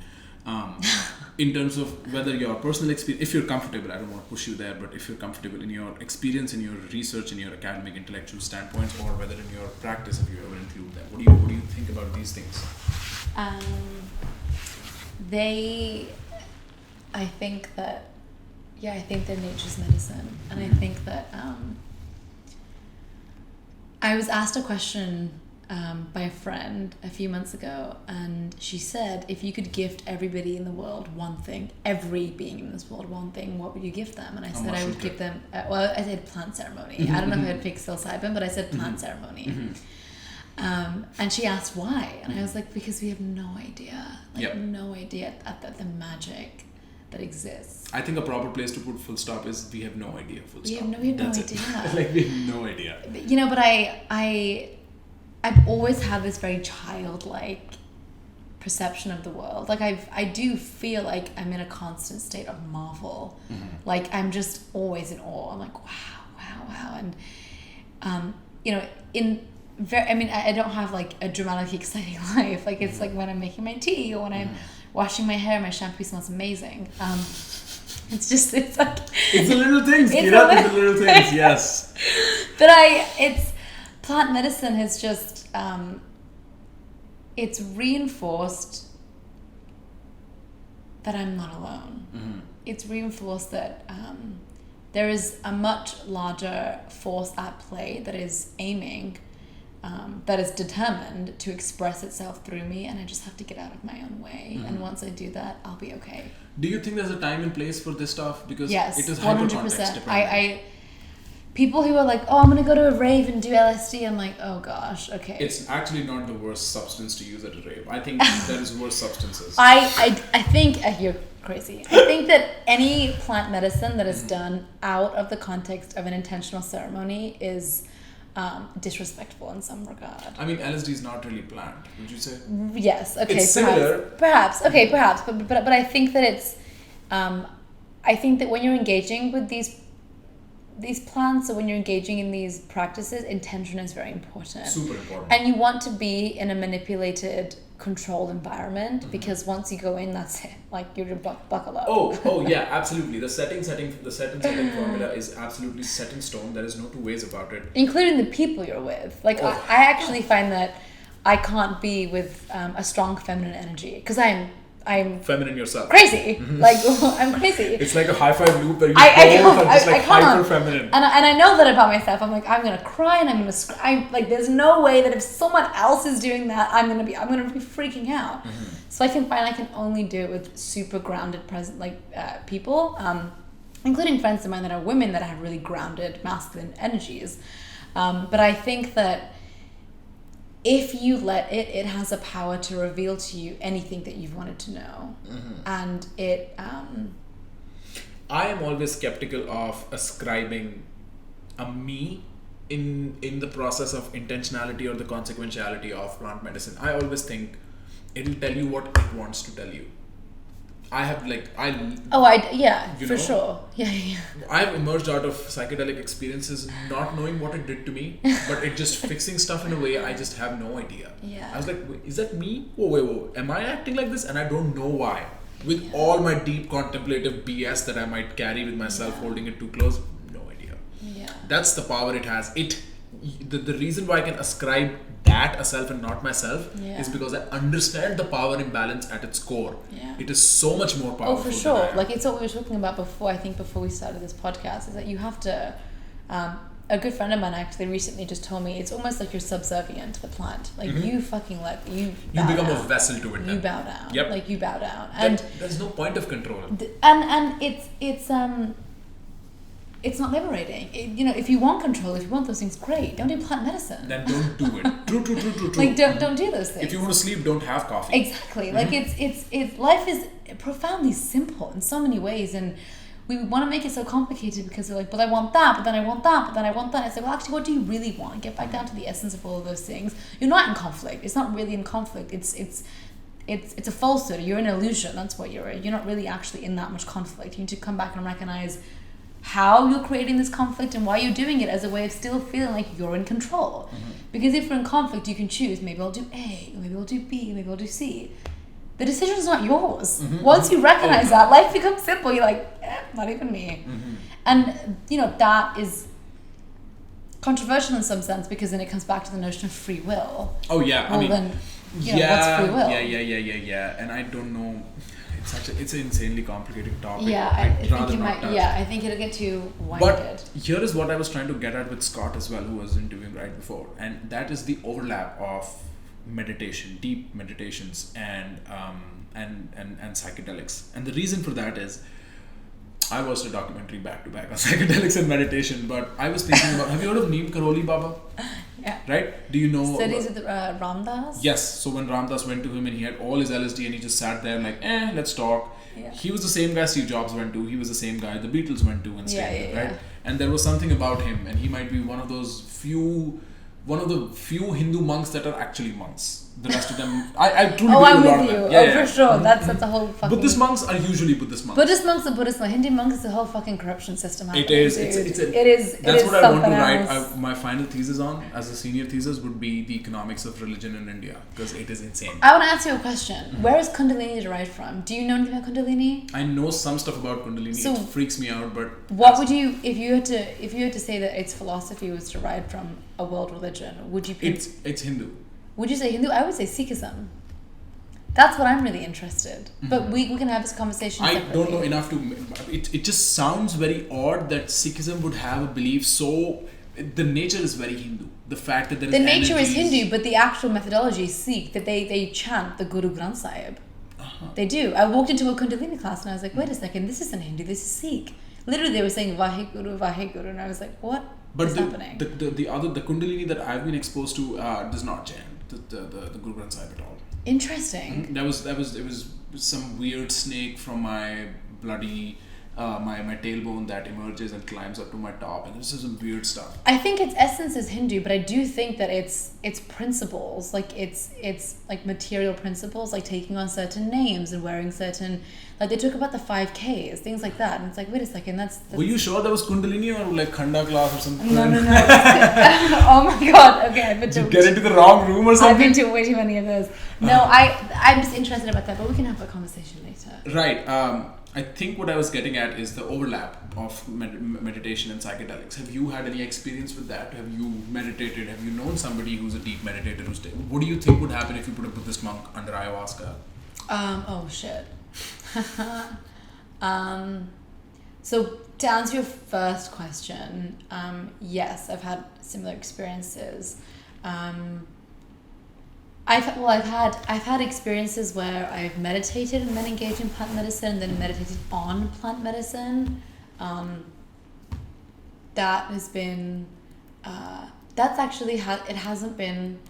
in terms of whether your personal experience, if you're comfortable, I don't want to push you there, but if you're comfortable in your experience, in your research, in your academic, intellectual standpoints, or whether in your practice, if you ever include that. What do you think about these things? I think they're nature's medicine, and I think that I was asked a question by a friend a few months ago, and she said, if you could gift everybody in the world one thing, every being in this world one thing, what would you gift them? And I said I would give them, I said plant ceremony. I don't know if I'd pick psilocybin, but I said plant ceremony. And she asked why, and I was like, because we have no idea, Yep. no idea at the magic that exists. I think a proper place to put full stop is we have no idea. Full We stop. have no That's idea. It. Like we have no idea. You know, but I've always had this very childlike perception of the world. Like I do feel like I'm in a constant state of marvel. Like I'm just always in awe. I'm like, wow. And you know, I don't have like a dramatically exciting life. Like it's like when I'm making my tea or when I'm washing my hair, my shampoo smells amazing. It's like it's the little things. Kirat, it's the little things. Yes. But it's plant medicine has just it's reinforced that I'm not alone. It's reinforced that there is a much larger force at play that is aiming, that is determined to express itself through me, and I just have to get out of my own way. And once I do that, I'll be okay. Do you think there's a time and place for this stuff? Because yes, it is hyper-context 100%. dependent. People who are like, oh, I'm going to go to a rave and do LSD, I'm like, oh gosh, okay. It's actually not the worst substance to use at a rave. I think there is worse substances. I think, you're crazy. I think that any plant medicine that is done out of the context of an intentional ceremony is disrespectful in some regard. I mean, LSD is not really plant, would you say? Yes, okay. It's similar. Perhaps. But I think that it's, I think that when you're engaging with these plants, or when you're engaging in these practices, intention is very important. Super important. And you want to be in a manipulated, controlled environment, because once you go in, that's it. Like you're buckle up. Oh yeah, absolutely. The setting formula is absolutely set in stone. There is no two ways about it. Including the people you're with. Like I actually find that I can't be with a strong feminine energy, because I'm feminine yourself. Crazy. Like I'm crazy. It's like a high five loop where you just hyper feminine. And I know that about myself. I'm like, I'm gonna cry and I'm like, there's no way that if someone else is doing that, I'm gonna be freaking out. So I can only do it with super grounded people, including friends of mine that are women that have really grounded masculine energies. But I think that if you let it has a power to reveal to you anything that you've wanted to know. And it I am always skeptical of ascribing a me in the process of intentionality or the consequentiality of plant medicine. I always think it'll tell you what it wants to tell you. I've emerged out of psychedelic experiences not knowing what it did to me, but it just fixing stuff in a way I just have no idea. I was like, wait, is that me? Whoa, am I acting like this? And I don't know why. With all my deep contemplative BS that I might carry with myself, holding it too close, no idea. That's the power it has. The reason why I can ascribe that a self and not myself is because I understand the power imbalance at its core. It is so much more powerful. Oh, for sure. Like it's what we were talking about before. I think before we started this podcast, is that you have to. A good friend of mine actually recently just told me it's almost like you're subservient to the plant. Like you fucking you become down. a vessel to it. You bow down. Yep. Like you bow down, and there's no point of control. And it's not liberating. If you want control, if you want those things, great. Don't do plant medicine. Then don't do it. True. Like don't do those things. If you want to sleep, don't have coffee. Exactly. Like it's life is profoundly simple in so many ways, and we want to make it so complicated because we're like, but I want that, but then I want that, but then I want that. I say, well, actually, what do you really want? Get back down to the essence of all of those things. You're not in conflict. It's not really in conflict. It's a falsehood. You're an illusion. That's what you're. You're not really actually in that much conflict. You need to come back and recognize how you're creating this conflict and why you're doing it as a way of still feeling like you're in control. Because if you're in conflict, you can choose. Maybe I'll do A, maybe I'll do B, maybe I'll do C. The decision's not yours. Once you recognize that, life becomes simple. You're like, not even me. And, that is controversial in some sense, because then it comes back to the notion of free will. Oh, yeah. Well, then, what's free will? Yeah. And I don't know. It's an insanely complicated topic. Yeah, I think you might. Yeah, I think it'll get too winded. But here is what I was trying to get at with Scott as well, who was interviewing right before, and that is the overlap of meditation, deep meditations, and psychedelics. And the reason for that is, I watched a documentary back to back on psychedelics and meditation, but I was thinking about. Have you heard of Neem Karoli Baba? Yeah. Right? Do you know? Studies with Ramdas? Yes. So when Ramdas went to him and he had all his LSD and he just sat there and like, let's talk. Yeah. He was the same guy Steve Jobs went to. He was the same guy the Beatles went to and stayed with, right? Yeah. And there was something about him, and he might be one of the few Hindu monks that are actually monks. The rest of them, I truly believe I'm a lot with of you. them. Yeah, For sure. That's a whole fucking... Buddhist monks are usually Buddhist monks. Buddhist monks are Buddhist monks. Hindu monks is a whole fucking corruption system happening. It is. Dude. That's what I want to write. Else. My final thesis on, as a senior thesis, would be the economics of religion in India, because it is insane. I want to ask you a question. Where is Kundalini derived from? Do you know anything about Kundalini? I know some stuff about Kundalini. So, it freaks me out, but what would you, if you had to say that its philosophy was derived from a world religion? Would you? It's Hindu. Would you say Hindu? I would say Sikhism. That's what I'm really interested. But we can have this conversation separately. I don't know enough to... It just sounds very odd that Sikhism would have a belief so... The nature is very Hindu. The fact that there is the nature energies, is Hindu, but the actual methodology is Sikh. That they chant the Guru Granth Sahib. They do. I walked into a Kundalini class and I was like, wait a second, this isn't Hindu, this is Sikh. Literally they were saying Vaheguru, Vaheguru, and I was like, what is happening? The Kundalini that I've been exposed to does not chant the Guru Granth Sahib at all. Interesting. It was some weird snake from my bloody my tailbone that emerges and climbs up to my top, and this is some weird stuff. I think its essence is Hindu, but I do think that its principles, like it's like material principles, like taking on certain names and wearing certain, like they talk about the 5Ks, things like that, and it's like, wait a second, that's Were you sure that was Kundalini or like Khanda class or something? No. Oh my god, okay, I've been Did you get into the wrong room or something? I've been to way too many of those. No, I'm just interested about that, but we can have a conversation later. Right. I think what I was getting at is the overlap of meditation and psychedelics. Have you had any experience with that? Have you meditated? Have you known somebody who's a deep meditator? What do you think would happen if you put a Buddhist monk under ayahuasca? Oh shit. So to answer your first question, yes, I've had similar experiences. I've had experiences where I've meditated and then engaged in plant medicine and then meditated on plant medicine. That has been that's actually it hasn't been,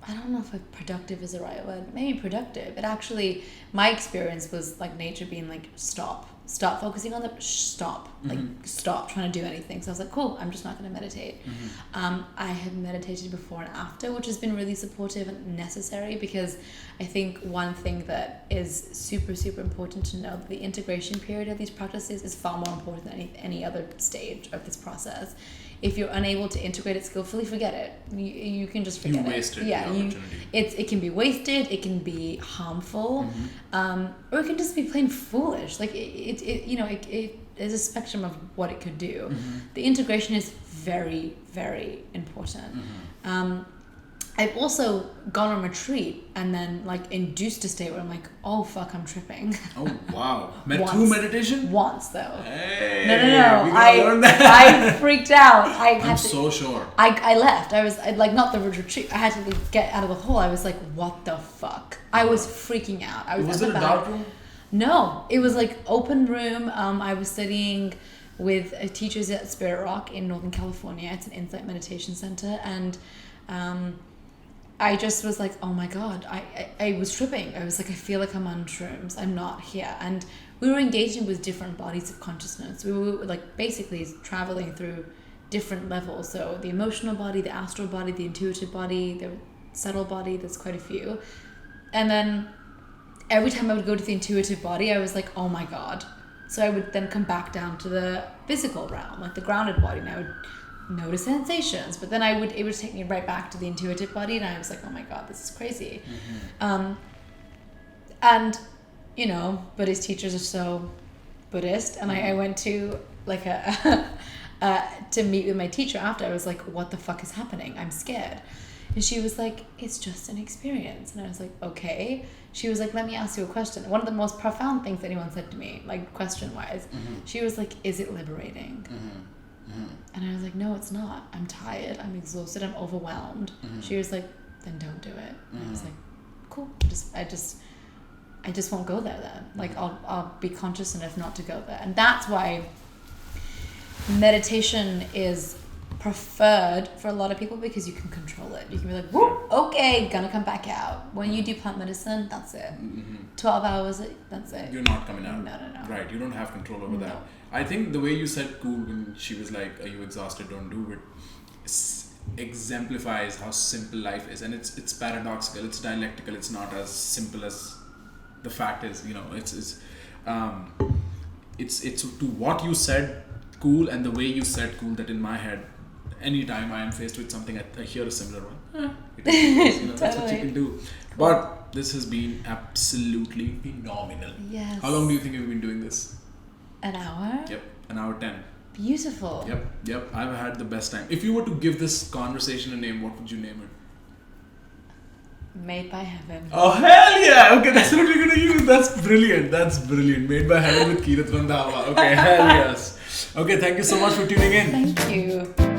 I don't know if productive is the right word. Maybe productive. It actually, my experience was like nature being like, stop focusing on stop trying to do anything. So I was like, cool, I'm just not going to meditate. I have meditated before and after, which has been really supportive and necessary, because I think one thing that is super, super important to know, that the integration period of these practices is far more important than any other stage of this process. If you're unable to integrate it skillfully, forget it. You can just forget it. You wasted the opportunity. It can be wasted. It can be harmful, or it can just be plain foolish. Like it there's a spectrum of what it could do. The integration is very, very important. I've also gone on retreat and then like induced a state where I'm like, oh fuck, I'm tripping. Oh wow. Through meditation? Once though. Hey, No. We gotta learn that. I freaked out. I'm so sure. I left. I was like, not the retreat. I had to get out of the hole. I was like, what the fuck? I was freaking out. Was it a dark room? No, it was like open room. I was studying with teachers at Spirit Rock in Northern California. It's an insight meditation center, and I just was like, oh my god, I was tripping. I was like, I feel like I'm on shrooms. I'm not here. And we were engaging with different bodies of consciousness. We were like basically traveling through different levels. So the emotional body, the astral body, the intuitive body, the subtle body, there's quite a few. And then every time I would go to the intuitive body, I was like, oh my god. So I would then come back down to the physical realm, like the grounded body, and I would notice sensations, but then it would take me right back to the intuitive body, and I was like, oh my god, this is crazy. And you know, Buddhist teachers are so Buddhist, and I went to like to meet with my teacher after. I was like, what the fuck is happening? I'm scared. And she was like, it's just an experience. And I was like, okay. She was like, let me ask you a question. One of the most profound things anyone said to me, like question wise, she was like, is it liberating? And I was like, no, it's not. I'm tired. I'm exhausted. I'm overwhelmed. She was like, then don't do it. And I was like, cool. I just won't go there then. Like I'll be conscious enough not to go there. And that's why meditation is preferred for a lot of people because you can control it. You can be like, whoop, okay, gonna come back out. When you do plant medicine, that's it. 12 hours, that's it. You're not coming out. No. Right, you don't have control over No. that. I think the way you said cool when she was like, are you exhausted, don't do it, exemplifies how simple life is. And it's paradoxical, it's dialectical, it's not as simple as the fact is, you know, it's to what you said cool and the way you said cool that in my head, anytime I am faced with something, I hear a similar one. It is, you know, that's what you can do. But this has been absolutely phenomenal. Yes. How long do you think you've been doing this? An hour? Yep, an hour 10. Beautiful. Yep. I've had the best time. If you were to give this conversation a name, what would you name it? Made by heaven. Oh, hell yeah! Okay, that's what we're gonna use. That's brilliant. Made by heaven with Kirat Randhawa. Okay, hell yes. Okay, thank you so much for tuning in. Thank you.